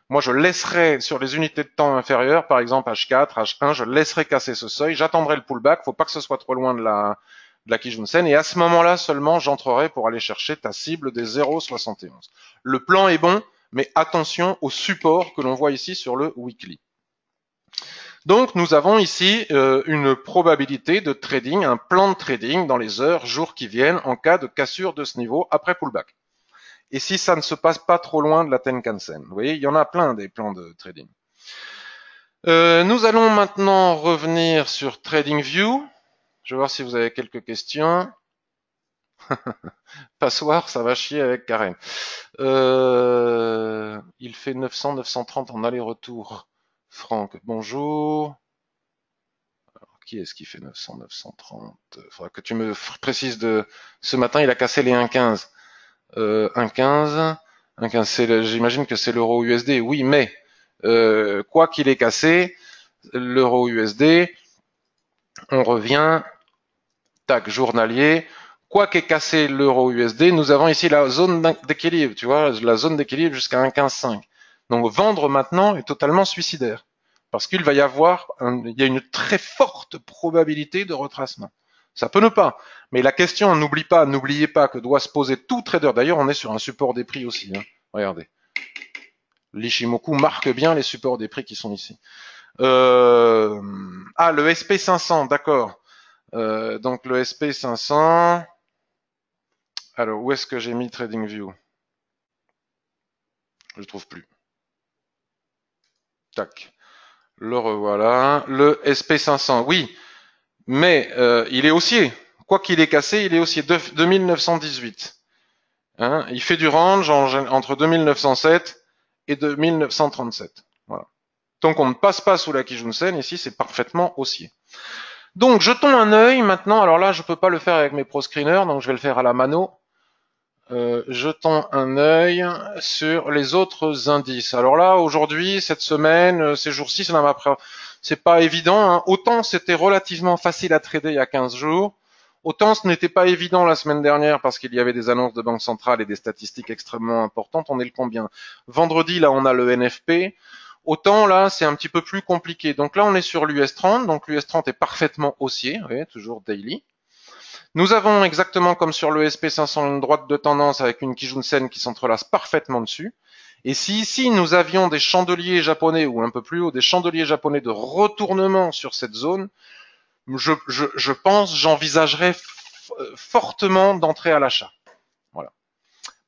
Moi, je laisserai sur les unités de temps inférieures, par exemple H4, H1, je laisserai casser ce seuil, j'attendrai le pullback, faut pas que ce soit trop loin de la Kijun-sen, et à ce moment-là seulement, j'entrerai pour aller chercher ta cible des 0,71. Le plan est bon, mais attention au support que l'on voit ici sur le weekly. Donc, nous avons ici une probabilité de trading, un plan de trading dans les heures, jours qui viennent en cas de cassure de ce niveau après pullback. Et si ça ne se passe pas trop loin de la Tenkan-sen. Vous voyez, il y en a plein des plans de trading. Nous allons maintenant revenir sur TradingView. Je vais voir si vous avez quelques questions. Passoire, ça va chier avec Karen. Il fait 900, 930 en aller-retour. Franck, bonjour. Alors, qui est-ce qui fait 900, 930? Il faudra que tu me précises de... Ce matin, il a cassé les 1,15. 1,15. J'imagine que c'est l'euro USD. Oui, mais quoi qu'il ait cassé, l'euro USD, on revient, tac, journalier. Quoi qu'ait cassé l'euro USD, nous avons ici la zone d'équilibre, tu vois, la zone d'équilibre jusqu'à 1,15,5. Donc vendre maintenant est totalement suicidaire. Parce qu'il va y avoir, il y a une très forte probabilité de retracement. Ça peut ne pas. Mais la question, n'oubliez pas que doit se poser tout trader. D'ailleurs, on est sur un support des prix aussi. Hein. Regardez. L'Ishimoku marque bien les supports des prix qui sont ici. Le SP500, d'accord. Donc le SP500. Alors, où est-ce que j'ai mis TradingView? Je ne trouve plus. Tac. Le revoilà. Le SP500, oui. Mais il est haussier. Quoi qu'il ait cassé, il est haussier. 2918. Hein, il fait du range entre 2907 et 2937. Voilà. Tant qu'on ne passe pas sous la Kijun-sen, ici, c'est parfaitement haussier. Donc, jetons un œil maintenant. Alors là, je ne peux pas le faire avec mes pro screeners, donc je vais le faire à la mano. Jetons un œil sur les autres indices. Alors là, aujourd'hui, cette semaine, ces jours-ci, c'est pas évident. Hein. Autant c'était relativement facile à trader il y a 15 jours, autant ce n'était pas évident la semaine dernière parce qu'il y avait des annonces de banque centrale et des statistiques extrêmement importantes. On est le combien? Vendredi, là, on a le NFP. Autant là, c'est un petit peu plus compliqué. Donc là, on est sur l'US 30. Donc l'US 30 est parfaitement haussier, vous voyez, toujours daily. Nous avons exactement comme sur le SP500 une droite de tendance avec une Kijun-sen qui s'entrelace parfaitement dessus. Et si ici nous avions des chandeliers japonais ou un peu plus haut, des chandeliers japonais de retournement sur cette zone, je pense, j'envisagerais fortement d'entrer à l'achat. Voilà.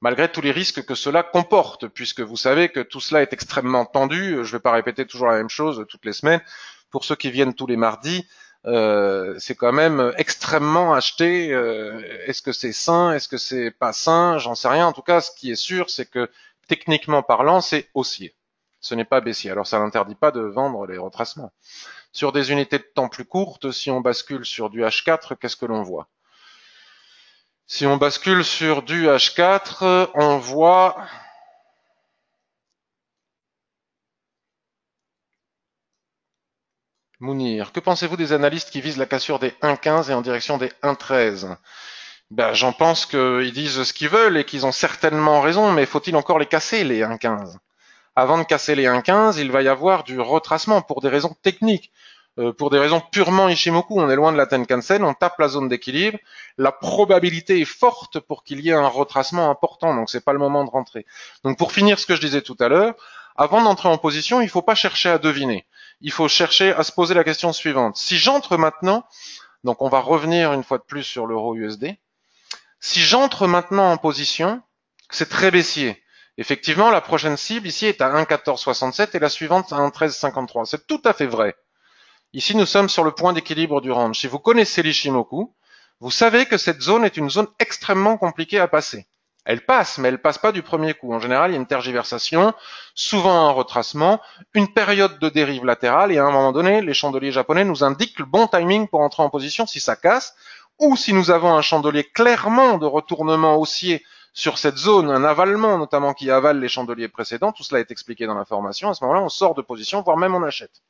Malgré tous les risques que cela comporte, puisque vous savez que tout cela est extrêmement tendu. Je ne vais pas répéter toujours la même chose toutes les semaines. Pour ceux qui viennent tous les mardis, c'est quand même extrêmement acheté. Est-ce que c'est sain? Est-ce que c'est pas sain? J'en sais rien. En tout cas, ce qui est sûr, c'est que techniquement parlant, c'est haussier. Ce n'est pas baissier. Alors, ça n'interdit pas de vendre les retracements. Sur des unités de temps plus courtes, si on bascule sur du H4, qu'est-ce que l'on voit? Si on bascule sur du H4, on voit... Mounir, que pensez-vous des analystes qui visent la cassure des 1,15 et en direction des 1,13? Ben, j'en pense qu'ils disent ce qu'ils veulent et qu'ils ont certainement raison, mais faut-il encore les casser, les 1,15? Avant de casser les 1,15, il va y avoir du retracement pour des raisons techniques. Pour des raisons purement Ishimoku, on est loin de la Tenkan-sen, on tape la zone d'équilibre, la probabilité est forte pour qu'il y ait un retracement important, donc c'est pas le moment de rentrer. Donc pour finir ce que je disais tout à l'heure, avant d'entrer en position, il ne faut pas chercher à deviner. Il faut chercher à se poser la question suivante. Si j'entre maintenant, donc on va revenir une fois de plus sur l'euro USD, si j'entre maintenant en position, c'est très baissier. Effectivement, la prochaine cible ici est à 1,1467 et la suivante à 1,1353. C'est tout à fait vrai. Ici, nous sommes sur le point d'équilibre du range. Si vous connaissez l'Ishimoku, vous savez que cette zone est une zone extrêmement compliquée à passer. Elle passe, mais elle passe pas du premier coup. En général, il y a une tergiversation, souvent un retracement, une période de dérive latérale, et à un moment donné, les chandeliers japonais nous indiquent le bon timing pour entrer en position. Si ça casse, ou si nous avons un chandelier clairement de retournement haussier sur cette zone, un avalement notamment qui avale les chandeliers précédents, tout cela est expliqué dans la formation, à ce moment-là, on sort de position, voire même on achète.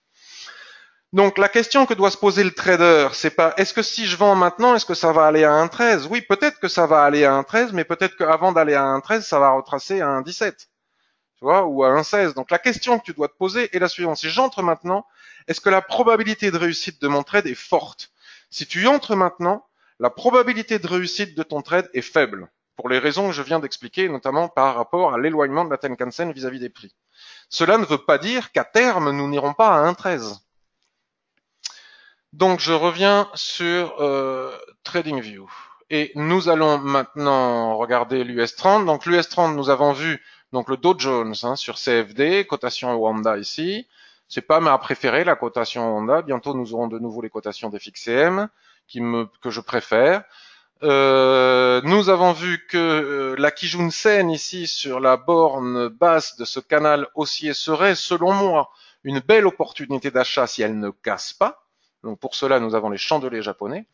Donc la question que doit se poser le trader, c'est pas est-ce que si je vends maintenant, est-ce que ça va aller à 1,13? Oui, peut-être que ça va aller à 1,13, mais peut-être qu'avant d'aller à 1,13, ça va retracer à 1,17, tu vois, ou à 1,16. Donc la question que tu dois te poser est la suivante. Si j'entre maintenant, est-ce que la probabilité de réussite de mon trade est forte? Si tu entres maintenant, la probabilité de réussite de ton trade est faible, pour les raisons que je viens d'expliquer, notamment par rapport à l'éloignement de la Tenkan-sen vis-à-vis des prix. Cela ne veut pas dire qu'à terme, nous n'irons pas à 1,13. Donc je reviens sur TradingView. Et nous allons maintenant regarder l'US 30. Donc l'US 30, nous avons vu donc le Dow Jones sur CFD, cotation Wanda ici. C'est pas ma préférée, la cotation Wanda. Bientôt, nous aurons de nouveau les cotations des FXCM que je préfère. Nous avons vu que la Kijun Sen ici sur la borne basse de ce canal haussier serait, selon moi, une belle opportunité d'achat si elle ne casse pas. Donc pour cela, nous avons les chandeliers japonais.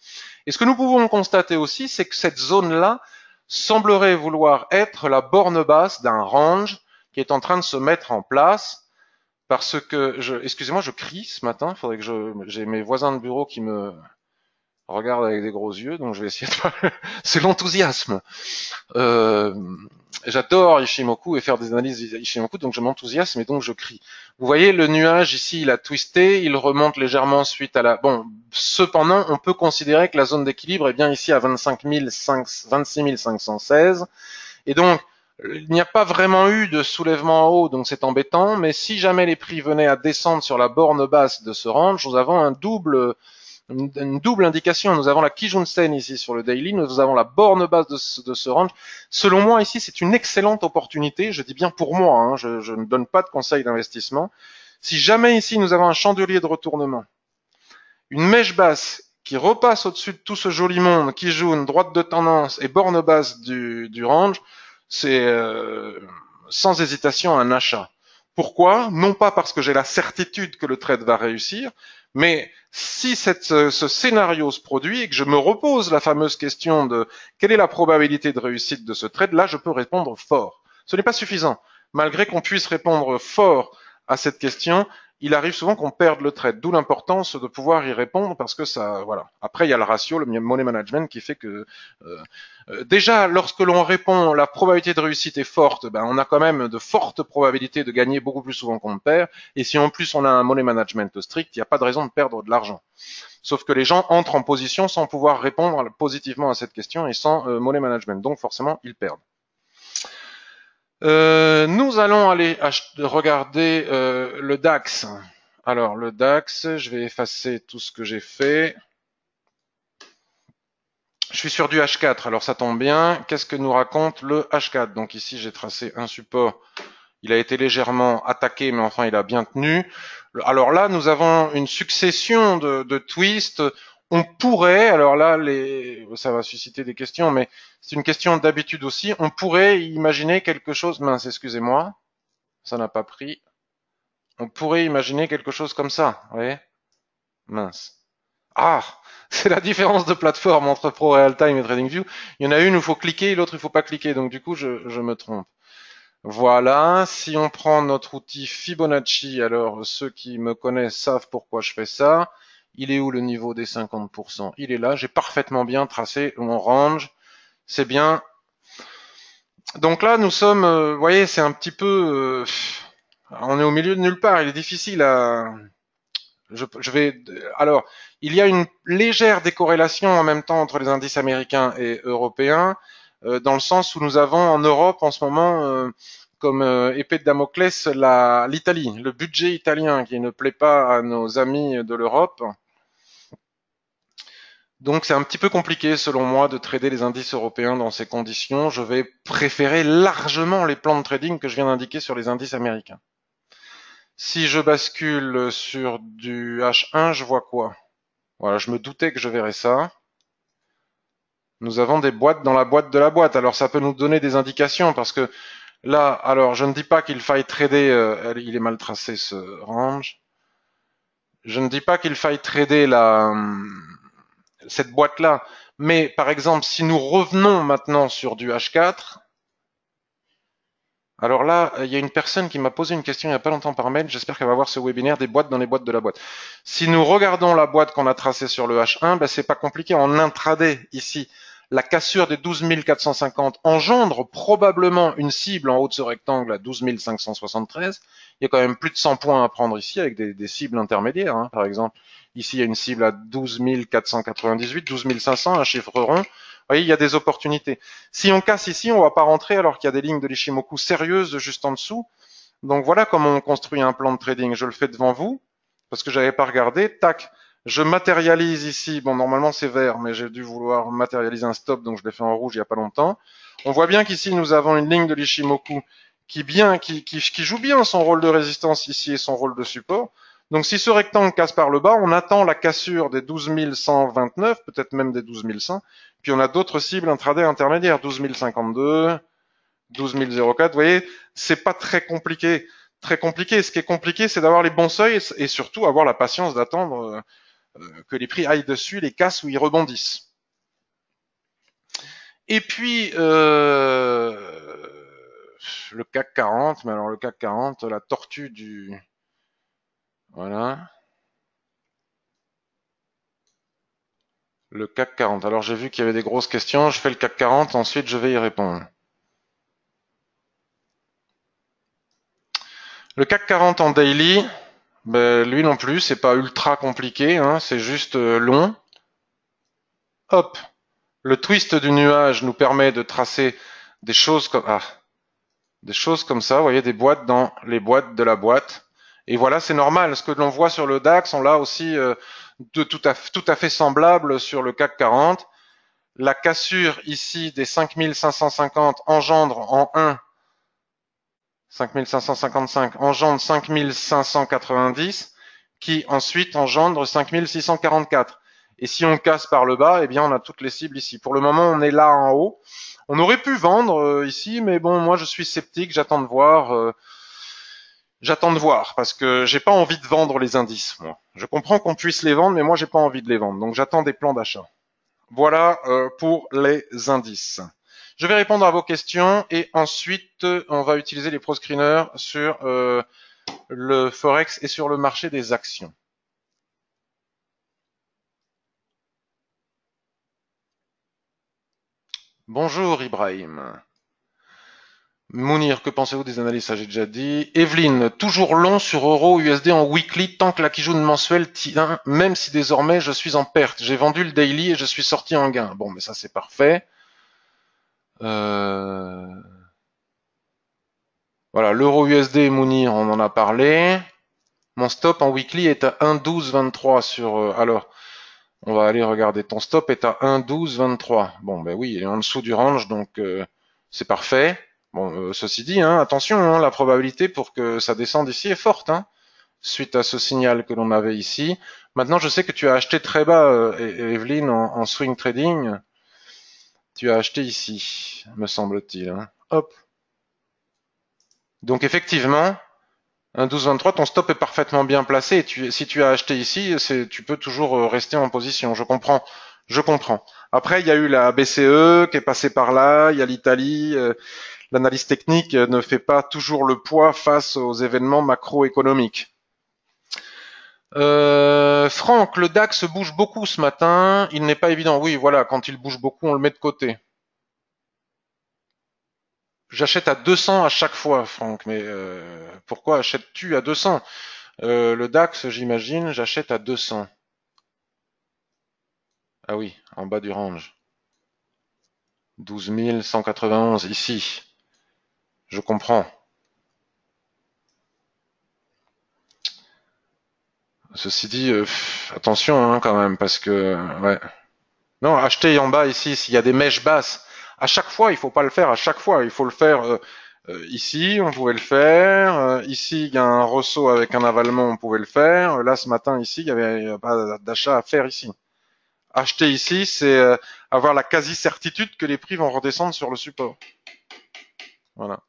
Et ce que nous pouvons constater aussi, c'est que cette zone-là semblerait vouloir être la borne basse d'un range qui est en train de se mettre en place. Parce que, excusez-moi, je crie ce matin. Il faudrait que j'ai mes voisins de bureau qui me regardent avec des gros yeux, donc je vais essayer de... C'est l'enthousiasme. J'adore Ishimoku et faire des analyses Ishimoku, donc je m'enthousiasme et donc je crie. Vous voyez, le nuage ici, il a twisté, il remonte légèrement suite à la... Bon, cependant, on peut considérer que la zone d'équilibre est bien ici à 26 516. Et donc, il n'y a pas vraiment eu de soulèvement en haut, donc c'est embêtant, mais si jamais les prix venaient à descendre sur la borne basse de ce range, nous avons une double indication. Nous avons la Kijun Sen ici sur le daily, nous avons la borne basse de ce range. Selon moi, ici, c'est une excellente opportunité. Je dis bien pour moi, je ne donne pas de conseils d'investissement. Si jamais ici, nous avons un chandelier de retournement, une mèche basse qui repasse au-dessus de tout ce joli monde, Kijun, droite de tendance et borne basse du range, c'est sans hésitation un achat. Pourquoi? Non pas parce que j'ai la certitude que le trade va réussir, mais si ce scénario se produit et que je me repose la fameuse question de quelle est la probabilité de réussite de ce trade, là je peux répondre fort. Ce n'est pas suffisant. Malgré qu'on puisse répondre fort à cette question, il arrive souvent qu'on perde le trade, d'où l'importance de pouvoir y répondre parce que ça, voilà. Après, il y a le ratio, le money management qui fait que déjà, lorsque l'on répond, la probabilité de réussite est forte, ben, on a quand même de fortes probabilités de gagner beaucoup plus souvent qu'on ne perd. Et si en plus on a un money management strict, il n'y a pas de raison de perdre de l'argent. Sauf que les gens entrent en position sans pouvoir répondre positivement à cette question et sans money management. Donc forcément, ils perdent. Nous allons aller regarder le DAX. Alors le DAX, je vais effacer tout ce que j'ai fait. Je suis sur du H4, alors ça tombe bien. Qu'est-ce que nous raconte le H4? Donc ici j'ai tracé un support. Il a été légèrement attaqué, mais enfin il a bien tenu. Alors là, nous avons une succession de twists. On pourrait, alors là, ça va susciter des questions, mais c'est une question d'habitude aussi. On pourrait imaginer quelque chose. Mince, excusez-moi, ça n'a pas pris. On pourrait imaginer quelque chose comme ça, vous voyez? Mince. Ah, c'est la différence de plateforme entre Pro Realtime et TradingView. Il y en a une où il faut cliquer, l'autre il faut pas cliquer. Donc du coup, je me trompe. Voilà, si on prend notre outil Fibonacci, alors ceux qui me connaissent savent pourquoi je fais ça. Il est où le niveau des 50%? Il est là, j'ai parfaitement bien tracé mon range. C'est bien. Donc là, nous sommes, vous voyez, c'est un petit peu... on est au milieu de nulle part, il est difficile à... Alors, il y a une légère décorrélation en même temps entre les indices américains et européens, dans le sens où nous avons en Europe en ce moment comme épée de Damoclès l'Italie, le budget italien qui ne plaît pas à nos amis de l'Europe. Donc c'est un petit peu compliqué selon moi de trader les indices européens dans ces conditions. Je vais préférer largement les plans de trading que je viens d'indiquer sur les indices américains. Si je bascule sur du H1, je vois quoi? Voilà, je me doutais que je verrais ça. Nous avons des boîtes dans la boîte de la boîte. Alors ça peut nous donner des indications parce que là, alors je ne dis pas qu'il faille trader, il est mal tracé ce range. Je ne dis pas qu'il faille trader cette boîte-là, Mais par exemple, si nous revenons maintenant sur du H4, alors là, il y a une personne qui m'a posé une question il n'y a pas longtemps par mail, j'espère qu'elle va voir ce webinaire des boîtes dans les boîtes de la boîte. Si nous regardons la boîte qu'on a tracée sur le H1, ben c'est pas compliqué, en intraday ici, la cassure des 12 450 engendre probablement une cible en haut de ce rectangle à 12 573. Il y a quand même plus de 100 points à prendre ici avec des cibles intermédiaires, hein. Par exemple, ici il y a une cible à 12 498, 12 500, un chiffre rond. Vous voyez, il y a des opportunités. Si on casse ici, on va pas rentrer alors qu'il y a des lignes de l'Ishimoku sérieuses juste en dessous. Donc voilà comment on construit un plan de trading. Je le fais devant vous parce que j'avais pas regardé. Tac, je matérialise ici. Bon, normalement c'est vert, mais j'ai dû vouloir matérialiser un stop, donc je l'ai fait en rouge il y a pas longtemps. On voit bien qu'ici nous avons une ligne de l'Ishimoku qui joue bien son rôle de résistance ici et son rôle de support. Donc si ce rectangle casse par le bas, on attend la cassure des 12 129, peut-être même des 12 100. Puis on a d'autres cibles intraday intermédiaires, 12 052, 12 004. Vous voyez, c'est pas très compliqué. Très compliqué. Ce qui est compliqué, c'est d'avoir les bons seuils et surtout avoir la patience d'attendre que les prix aillent dessus, les cassent ou ils rebondissent. Et puis le CAC 40, mais alors le CAC 40, la tortue du... Voilà. Le CAC 40. Alors j'ai vu qu'il y avait des grosses questions, je fais le CAC 40, ensuite je vais y répondre. Le CAC 40 en daily, ben, lui non plus, c'est pas ultra compliqué, hein, c'est juste long. Hop, le twist du nuage nous permet de tracer des choses comme ça, vous voyez, des boîtes dans les boîtes de la boîte. Et voilà, c'est normal. Ce que l'on voit sur le DAX, on l'a aussi tout à fait semblable sur le CAC 40. La cassure ici des 5550 engendre en 1 5555 engendre 5590 qui ensuite engendre 5644. Et si on casse par le bas, eh bien on a toutes les cibles ici. Pour le moment, on est là en haut. On aurait pu vendre ici, mais bon, moi je suis sceptique, j'attends de voir. J'attends de voir parce que j'ai pas envie de vendre les indices. Moi, je comprends qu'on puisse les vendre, mais moi j'ai pas envie de les vendre. Donc j'attends des plans d'achat. Voilà pour les indices. Je vais répondre à vos questions et ensuite on va utiliser les proscreeners sur le Forex et sur le marché des actions. Bonjour Ibrahim. Mounir, que pensez-vous des analyses? Ça j'ai déjà dit. Evelyne, toujours long sur euro USD en weekly tant que la Kijun mensuelle tient, même si désormais je suis en perte. J'ai vendu le daily et je suis sorti en gain. Bon, mais ça c'est parfait. Voilà, l'euro USD, Mounir, on en a parlé. Mon stop en weekly est à 1,1223 sur... alors, on va aller regarder. Ton stop est à 1,1223. Bon, ben oui, il est en dessous du range, donc c'est parfait. Bon, ceci dit, hein, attention, hein, la probabilité pour que ça descende ici est forte, hein, suite à ce signal que l'on avait ici. Maintenant, je sais que tu as acheté très bas, Evelyne, en swing trading. Tu as acheté ici, me semble-t-il. Hein. Hop. Donc effectivement, un 12,23, ton stop est parfaitement bien placé. Et si tu as acheté ici, tu peux toujours rester en position. Je comprends. Je comprends. Après, il y a eu la BCE qui est passée par là. Il y a l'Italie. L'analyse technique ne fait pas toujours le poids face aux événements macroéconomiques. Franck, le DAX bouge beaucoup ce matin. Il n'est pas évident. Oui, voilà, quand il bouge beaucoup, on le met de côté. J'achète à 200 à chaque fois, Franck. Mais pourquoi achètes-tu à 200 ? Le DAX, j'imagine, j'achète à 200. Ah oui, en bas du range. 12 191 ici. Je comprends. Ceci dit, attention hein, quand même, parce que ouais. Non, acheter en bas ici, s'il y a des mèches basses, à chaque fois, il faut pas le faire à chaque fois. Il faut le faire ici, on pouvait le faire. Ici, il y a un ressaut avec un avalement, on pouvait le faire. Là, ce matin, ici, il y avait pas d'achat à faire ici. Acheter ici, c'est avoir la quasi-certitude que les prix vont redescendre sur le support. Voilà.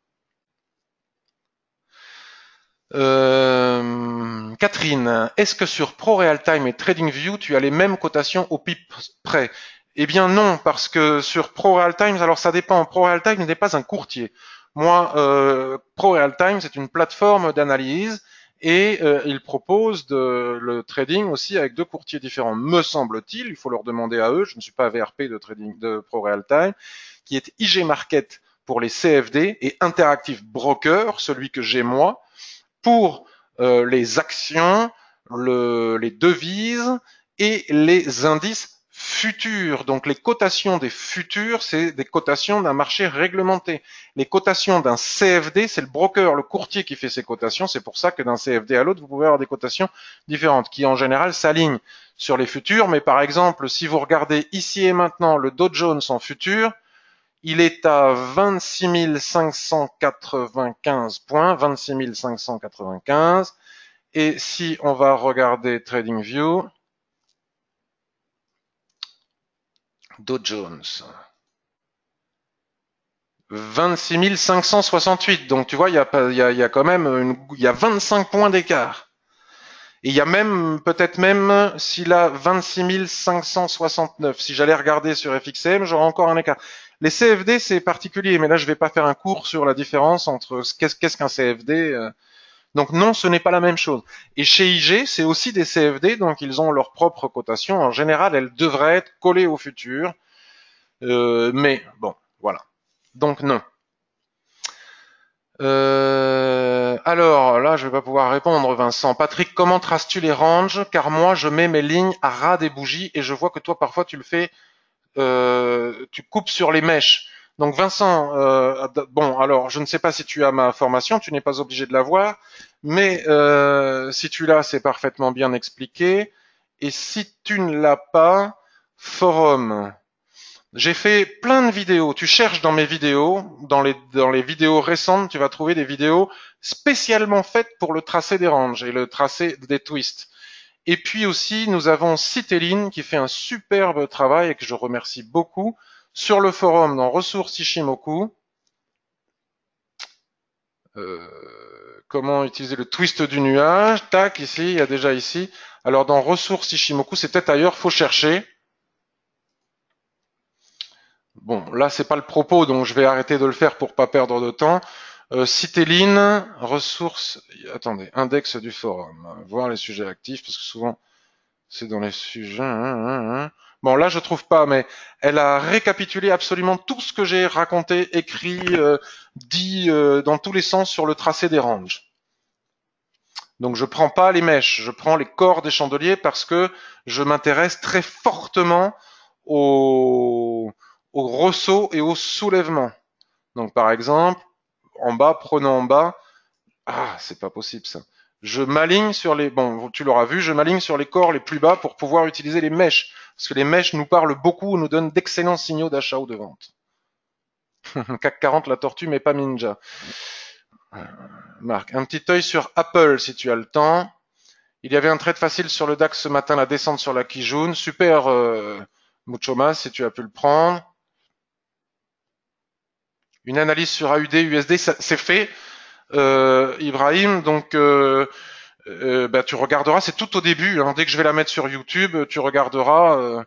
Catherine, est-ce que sur Pro Realtime et TradingView, tu as les mêmes cotations au pip près? Eh bien non, parce que sur ProRealTime, alors ça dépend. ProRealTime n'est pas un courtier. Moi, ProRealTime, c'est une plateforme d'analyse et il propose le trading aussi avec deux courtiers différents, me semble-t-il. Il faut leur demander à eux. Je ne suis pas VRP de trading de ProRealTime, qui est IG Market pour les CFD et Interactive Broker, celui que j'ai moi, pour les actions, les devises et les indices futurs. Donc les cotations des futurs, c'est des cotations d'un marché réglementé. Les cotations d'un CFD, c'est le broker, le courtier qui fait ces cotations. C'est pour ça que d'un CFD à l'autre, vous pouvez avoir des cotations différentes qui en général s'alignent sur les futurs. Mais par exemple, si vous regardez ici et maintenant le Dow Jones en futur, il est à 26 595 points, 26 595. Et si on va regarder TradingView, Dow Jones, 26 568. Donc tu vois, il y a quand même il y a 25 points d'écart. Et il y a même, peut-être même, s'il a 26 569, si j'allais regarder sur FXM, j'aurais encore un écart. Les CFD, c'est particulier, mais là, je vais pas faire un cours sur la différence entre qu'est-ce qu'un CFD. Donc non, ce n'est pas la même chose. Et chez IG, c'est aussi des CFD, donc ils ont leur propre cotation. En général, elles devraient être collées au futur. Mais bon, voilà. Donc non. Alors là, je vais pas pouvoir répondre, Vincent. Patrick, comment traces-tu les ranges? Car moi, je mets mes lignes à ras des bougies et je vois que toi, parfois, tu le fais, tu coupes sur les mèches. Donc Vincent, bon, alors je ne sais pas si tu as ma formation, tu n'es pas obligé de l'avoir, mais si tu l'as, c'est parfaitement bien expliqué. Et si tu ne l'as pas, forum. J'ai fait plein de vidéos. Tu cherches dans mes vidéos, dans les vidéos récentes, tu vas trouver des vidéos spécialement faites pour le tracé des ranges et le tracé des twists. Et puis aussi, nous avons Citeline qui fait un superbe travail et que je remercie beaucoup sur le forum dans Ressources Ishimoku. Comment utiliser le twist du nuage? Tac, ici, il y a déjà ici. Alors dans Ressources Ishimoku, c'est peut-être ailleurs, faut chercher. Bon, là, c'est pas le propos, donc je vais arrêter de le faire pour pas perdre de temps. Citeline, ressources, attendez, index du forum, voir les sujets actifs, parce que souvent, c'est dans les sujets. Bon, là, je trouve pas, mais elle a récapitulé absolument tout ce que j'ai raconté, écrit, dit dans tous les sens sur le tracé des ranges. Donc, je prends pas les mèches, je prends les corps des chandeliers parce que je m'intéresse très fortement au ressaut et au soulèvement. Donc, par exemple, en bas, prenons en bas. Ah, c'est pas possible ça. Je m'aligne sur les, bon, tu l'auras vu, je m'aligne sur les corps les plus bas pour pouvoir utiliser les mèches. Parce que les mèches nous parlent beaucoup, nous donnent d'excellents signaux d'achat ou de vente. CAC 40, la tortue, mais pas Ninja. Marc, un petit œil sur Apple si tu as le temps. Il y avait un trade facile sur le DAX ce matin, la descente sur la Kijun. Super, Muchoma, si tu as pu le prendre. Une analyse sur AUD, USD, c'est fait. Ibrahim, donc bah, tu regarderas, c'est tout au début, hein. Dès que je vais la mettre sur YouTube, tu regarderas.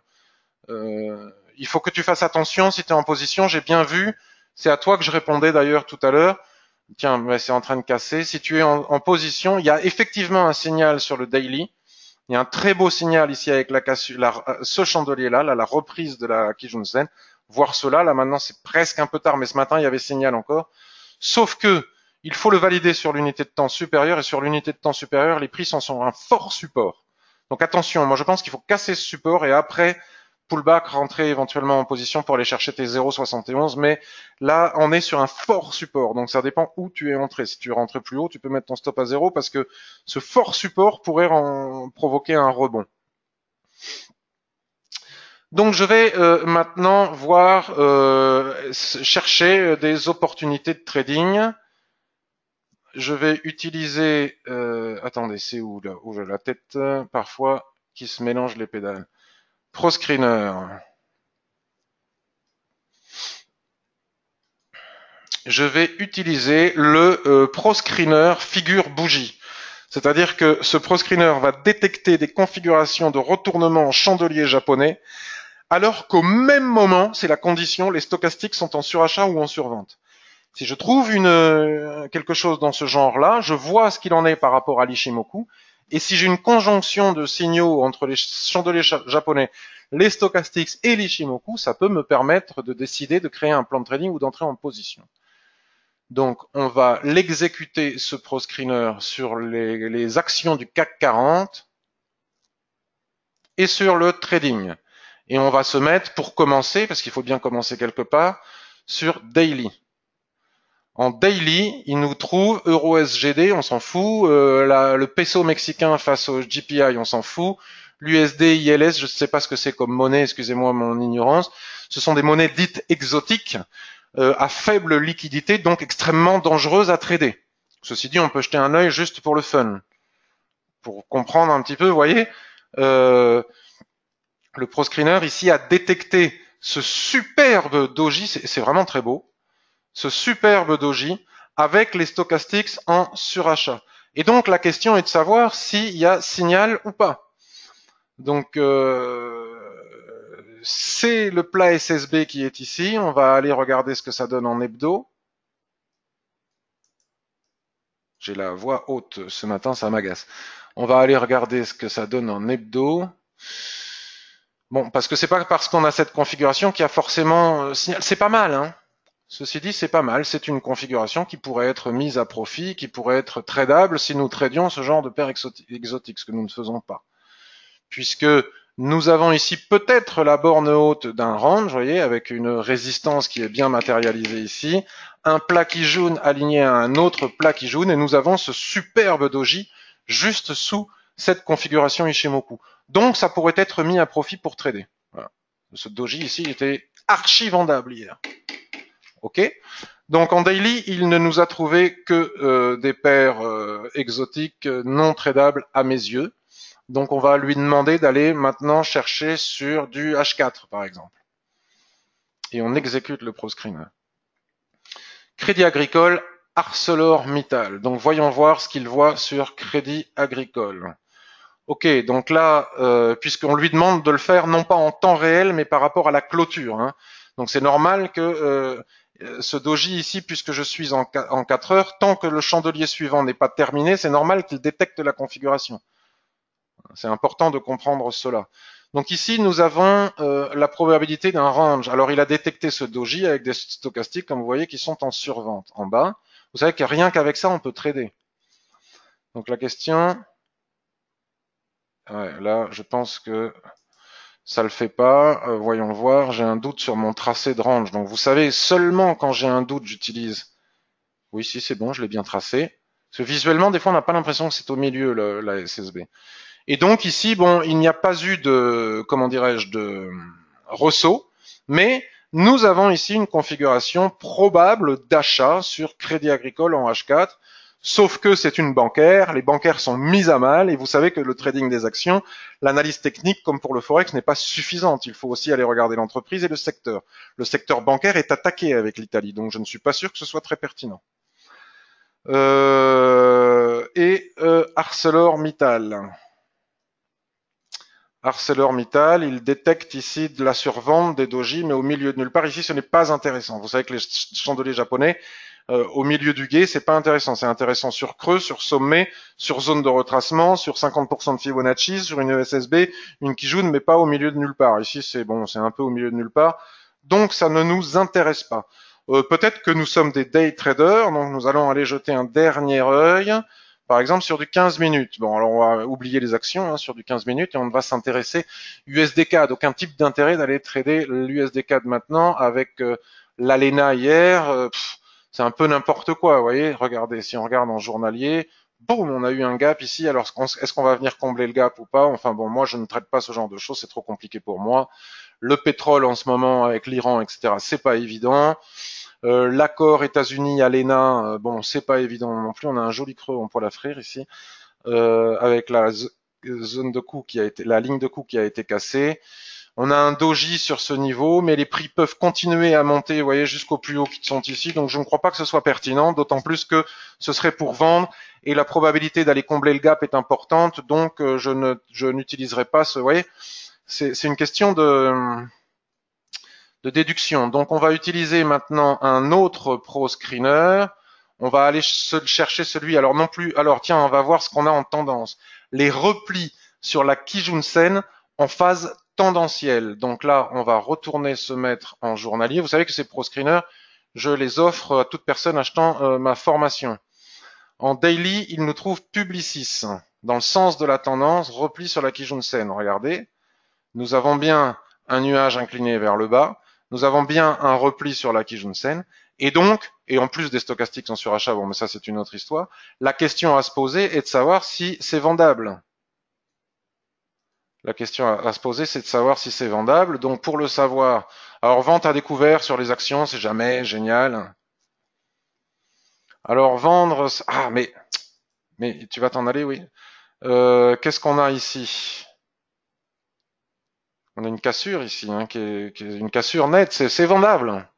Il faut que tu fasses attention si tu es en position, j'ai bien vu, c'est à toi que je répondais d'ailleurs tout à l'heure. Tiens, mais c'est en train de casser. Si tu es en position, il y a effectivement un signal sur le daily. Il y a un très beau signal ici avec ce chandelier-là, la reprise de la Kijun-sen. Voir cela, là maintenant c'est presque un peu tard, mais ce matin il y avait signal encore. Sauf que il faut le valider sur l'unité de temps supérieure et sur l'unité de temps supérieure, les prix sont sur un fort support. Donc attention, moi je pense qu'il faut casser ce support et après pullback, rentrer éventuellement en position pour aller chercher tes 0,71. Mais là, on est sur un fort support. Donc ça dépend où tu es entré. Si tu es rentré plus haut, tu peux mettre ton stop à 0 parce que ce fort support pourrait provoquer un rebond. Donc je vais maintenant voir, chercher des opportunités de trading. Je vais utiliser, attendez, c'est où là? Où j'ai la tête parfois qui se mélange les pédales. ProScreener. Je vais utiliser le ProScreener figure bougie. C'est-à-dire que ce ProScreener va détecter des configurations de retournement en chandelier japonais alors qu'au même moment, c'est la condition, les stochastiques sont en surachat ou en survente. Si je trouve quelque chose dans ce genre-là, je vois ce qu'il en est par rapport à l'Ishimoku, et si j'ai une conjonction de signaux entre les chandeliers japonais, les stochastiques et l'Ishimoku, ça peut me permettre de décider de créer un plan de trading ou d'entrer en position. Donc, on va l'exécuter, ce proscreener, sur les actions du CAC 40 et sur le trading. Et on va se mettre, pour commencer, parce qu'il faut bien commencer quelque part, sur daily. En daily, il nous trouve Euro-SGD, on s'en fout. Le peso mexicain face au GPI, on s'en fout. L'USD, ILS, je ne sais pas ce que c'est comme monnaie, excusez-moi mon ignorance. Ce sont des monnaies dites exotiques, à faible liquidité, donc extrêmement dangereuses à trader. Ceci dit, on peut jeter un œil juste pour le fun, pour comprendre un petit peu, vous voyez. Le proscreener ici a détecté ce superbe doji, c'est vraiment très beau, ce superbe doji avec les stochastiques en surachat. Et donc la question est de savoir s'il y a signal ou pas. Donc c'est le plat SSB qui est ici. On va aller regarder ce que ça donne en hebdo. J'ai la voix haute ce matin, ça m'agace. On va aller regarder ce que ça donne en hebdo. Bon, parce que c'est pas parce qu'on a cette configuration qu'il y a forcément signal. C'est pas mal, hein. Ceci dit, c'est pas mal. C'est une configuration qui pourrait être mise à profit, qui pourrait être tradable si nous tradions ce genre de paires exotiques, ce que nous ne faisons pas. Puisque nous avons ici peut-être la borne haute d'un range, vous voyez, avec une résistance qui est bien matérialisée ici, un plat Kijun aligné à un autre plat Kijun, et nous avons ce superbe doji juste sous cette configuration Ishimoku. Donc ça pourrait être mis à profit pour trader. Voilà. Ce doji ici était archi vendable hier. Ok. Donc en daily, il ne nous a trouvé que des paires exotiques non tradables à mes yeux. Donc on va lui demander d'aller maintenant chercher sur du H4 par exemple. Et on exécute le proscreener. Crédit Agricole, ArcelorMittal. Donc voyons voir ce qu'il voit sur Crédit Agricole. Ok, donc là, puisqu'on lui demande de le faire non pas en temps réel, mais par rapport à la clôture. Hein. Donc c'est normal que ce doji ici, puisque je suis en 4 heures, tant que le chandelier suivant n'est pas terminé, c'est normal qu'il détecte la configuration. C'est important de comprendre cela. Donc ici, nous avons la probabilité d'un range. Alors il a détecté ce doji avec des stochastiques, comme vous voyez, qui sont en survente en bas. Vous savez que rien qu'avec ça, on peut trader. Donc la question... Ouais, là, je pense que ça le fait pas. Voyons voir, j'ai un doute sur mon tracé de range. Donc vous savez, seulement quand j'ai un doute, j'utilise... Oui, si, c'est bon, je l'ai bien tracé. Parce que visuellement, des fois, on n'a pas l'impression que c'est au milieu, la SSB. Et donc ici, bon, il n'y a pas eu de, comment dirais-je, de ressaut, mais nous avons ici une configuration probable d'achat sur Crédit Agricole en H4, sauf que c'est une bancaire, les bancaires sont mises à mal, et vous savez que le trading des actions, l'analyse technique, comme pour le Forex, n'est pas suffisante. Il faut aussi aller regarder l'entreprise et le secteur. Le secteur bancaire est attaqué avec l'Italie, donc je ne suis pas sûr que ce soit très pertinent. ArcelorMittal. ArcelorMittal, il détecte ici de la survente des doji, mais au milieu de nulle part. Ici, ce n'est pas intéressant. Vous savez que les chandeliers japonais, au milieu du gué, c'est pas intéressant. C'est intéressant sur creux, sur sommet, sur zone de retracement, sur 50% de Fibonacci, sur une ESSB, une Kijun, mais pas au milieu de nulle part. Ici, c'est bon, c'est un peu au milieu de nulle part. Donc, ça ne nous intéresse pas. Peut-être que nous sommes des day traders, donc nous allons aller jeter un dernier œil. Par exemple, sur du 15 minutes. Bon, alors on va oublier les actions hein, sur du 15 minutes et on va s'intéresser USD-CAD. Aucun type d'intérêt d'aller trader l'USD-CAD maintenant avec l'ALENA hier. C'est un peu n'importe quoi, vous voyez. Regardez, si on regarde en journalier, boum, on a eu un gap ici. Alors, est-ce qu'on va venir combler le gap ou pas? Enfin bon, moi, je ne traite pas ce genre de choses. C'est trop compliqué pour moi. Le pétrole en ce moment avec l'Iran, etc., c'est pas évident. L'accord États-Unis-ALENA, bon, c'est pas évident non plus. On a un joli creux en poil à frire ici, avec la zone de coût qui a été, la ligne de coût qui a été cassée. On a un doji sur ce niveau, mais les prix peuvent continuer à monter, vous voyez, jusqu'au plus haut qui sont ici. Donc je ne crois pas que ce soit pertinent, d'autant plus que ce serait pour vendre et la probabilité d'aller combler le gap est importante. Donc je n'utiliserai pas ce, vous voyez. C'est une question de déduction. Donc on va utiliser maintenant un autre Pro Screener. On va aller chercher celui. Alors non plus. Alors tiens, on va voir ce qu'on a en tendance. Les replis sur la Kijun-sen en phase tendancielle. Donc là, on va retourner se mettre en journalier. Vous savez que ces Pro Screeners, je les offre à toute personne achetant ma formation. En daily, il nous trouve Publicis, dans le sens de la tendance, repli sur la Kijun-sen. Regardez, nous avons bien un nuage incliné vers le bas, nous avons bien un repli sur la Kijun-sen, et donc, et en plus des stochastiques en surachat, bon mais ça c'est une autre histoire, la question à se poser est de savoir si c'est vendable. La question à se poser, c'est de savoir si c'est vendable. Donc pour le savoir, alors vente à découvert sur les actions, c'est jamais génial. Alors vendre, ah mais tu vas t'en aller, oui. Qu'est-ce qu'on a ici? On a une cassure ici, hein, qui est une cassure nette, c'est vendable.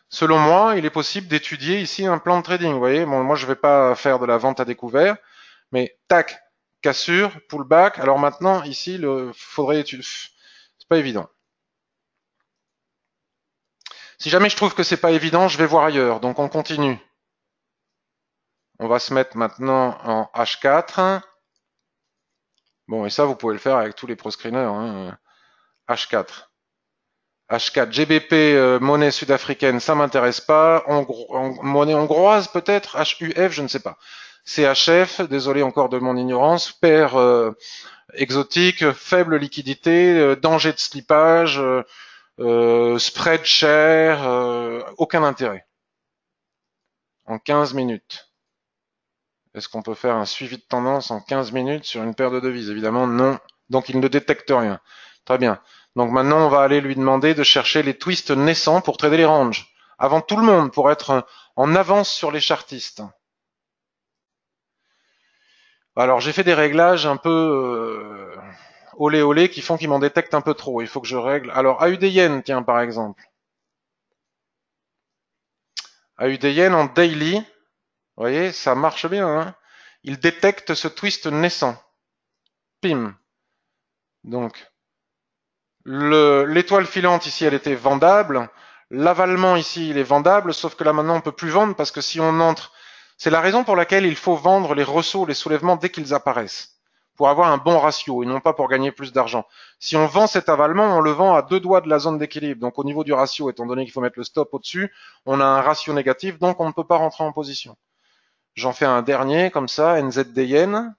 Selon moi, il est possible d'étudier ici un plan de trading. Vous voyez, bon, moi je ne vais pas faire de la vente à découvert, mais tac, cassure, pullback. Alors maintenant, ici, faudrait étudier. C'est pas évident. Si jamais je trouve que c'est pas évident, je vais voir ailleurs. Donc on continue. On va se mettre maintenant en H4. Bon, et ça, vous pouvez le faire avec tous les pro-screeners. Hein. H4. H4, GBP, monnaie sud-africaine, ça m'intéresse pas. Monnaie hongroise peut-être, HUF, je ne sais pas. CHF, désolé encore de mon ignorance. Paire exotique, faible liquidité, danger de slippage, spread cher, aucun intérêt. En 15 minutes. Est-ce qu'on peut faire un suivi de tendance en 15 minutes sur une paire de devises? Évidemment, non. Donc, il ne détecte rien. Très bien. Donc, maintenant, on va aller lui demander de chercher les twists naissants pour trader les ranges. Avant tout le monde, pour être en avance sur les chartistes. Alors, j'ai fait des réglages un peu olé olé qui font qu'il m'en détecte un peu trop. Il faut que je règle. Alors, AUD-Yen, tiens, par exemple. AUD-Yen en daily. Vous voyez, ça marche bien. Hein, il détecte ce twist naissant. Pim. Donc, l'étoile filante ici, elle était vendable. L'avalement ici, il est vendable, sauf que là maintenant, on peut plus vendre parce que si on entre, c'est la raison pour laquelle il faut vendre les ressauts, les soulèvements dès qu'ils apparaissent, pour avoir un bon ratio et non pas pour gagner plus d'argent. Si on vend cet avalement, on le vend à 2 doigts de la zone d'équilibre. Donc au niveau du ratio, étant donné qu'il faut mettre le stop au-dessus, on a un ratio négatif, donc on ne peut pas rentrer en position. J'en fais un dernier comme ça, NZD-Yen.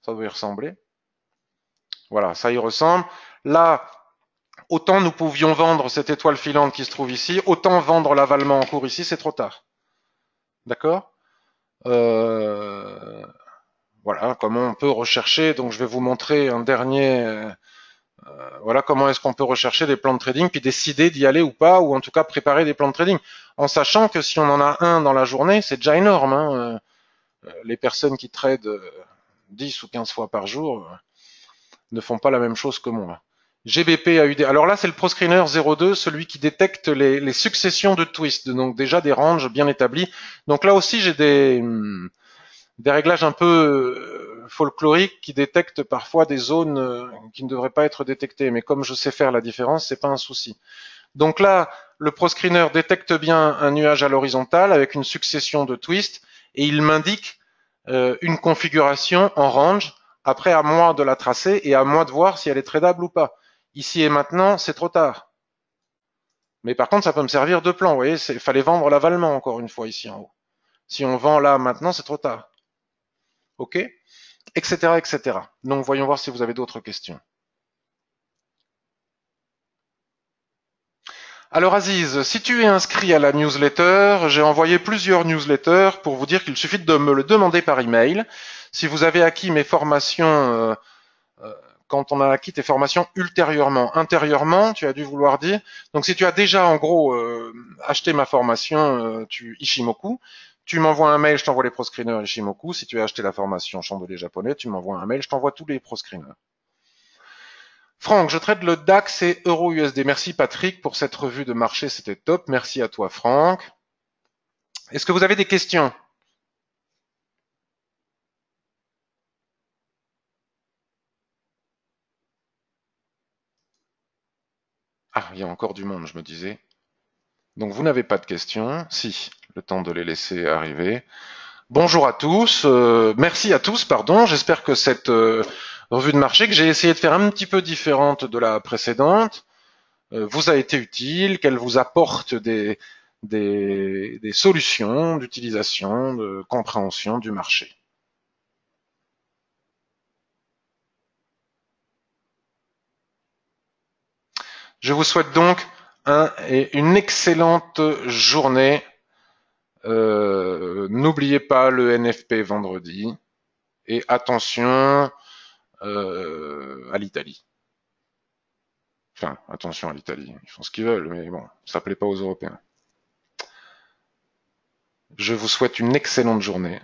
Ça doit y ressembler. Voilà, ça y ressemble. Là, autant nous pouvions vendre cette étoile filante qui se trouve ici, autant vendre l'avalement en cours ici, c'est trop tard. D'accord Voilà, comment on peut rechercher. Donc, je vais vous montrer un dernier. Voilà, comment est-ce qu'on peut rechercher des plans de trading, puis décider d'y aller ou pas, ou en tout cas préparer des plans de trading. En sachant que si on en a un dans la journée, c'est déjà énorme. Hein. Les personnes qui tradent 10 ou 15 fois par jour ne font pas la même chose que moi. GBP AUD. Alors là, c'est le ProScreener 02, celui qui détecte les successions de twists, donc déjà des ranges bien établis. Donc là aussi, j'ai des réglages un peu folkloriques qui détectent parfois des zones qui ne devraient pas être détectées. Mais comme je sais faire la différence, c'est pas un souci. Donc là, le ProScreener détecte bien un nuage à l'horizontale avec une succession de twists et il m'indique une configuration en range. Après, à moi de la tracer et à moi de voir si elle est tradable ou pas. Ici et maintenant, c'est trop tard. Mais par contre, ça peut me servir de plan. Vous voyez, il fallait vendre l'avalement encore une fois ici en haut. Si on vend là maintenant, c'est trop tard. OK, etc., etc. Donc, voyons voir si vous avez d'autres questions. Alors Aziz, si tu es inscrit à la newsletter, j'ai envoyé plusieurs newsletters pour vous dire qu'il suffit de me le demander par email. Si vous avez acquis mes formations quand on a acquis tes formations ultérieurement. Intérieurement, tu as dû vouloir dire. Donc si tu as déjà en gros acheté ma formation Ishimoku, tu m'envoies un mail, je t'envoie les proscreeners Ishimoku. Si tu as acheté la formation chandelier japonais, tu m'envoies un mail, je t'envoie tous les proscreeners. Franck, je traite le DAX et Euro USD. Merci Patrick pour cette revue de marché, c'était top. Merci à toi Franck. Est-ce que vous avez des questions? Ah, il y a encore du monde, je me disais. Donc vous n'avez pas de questions? Si, le temps de les laisser arriver. Bonjour à tous, merci à tous, pardon. J'espère que cette revue de marché que j'ai essayé de faire un petit peu différente de la précédente vous a été utile, qu'elle vous apporte des solutions d'utilisation, de compréhension du marché. Je vous souhaite donc une excellente journée. N'oubliez pas le NFP vendredi et attention à l'Italie. Enfin, attention à l'Italie. Ils font ce qu'ils veulent, mais bon, ça plaît pas aux Européens. Je vous souhaite une excellente journée.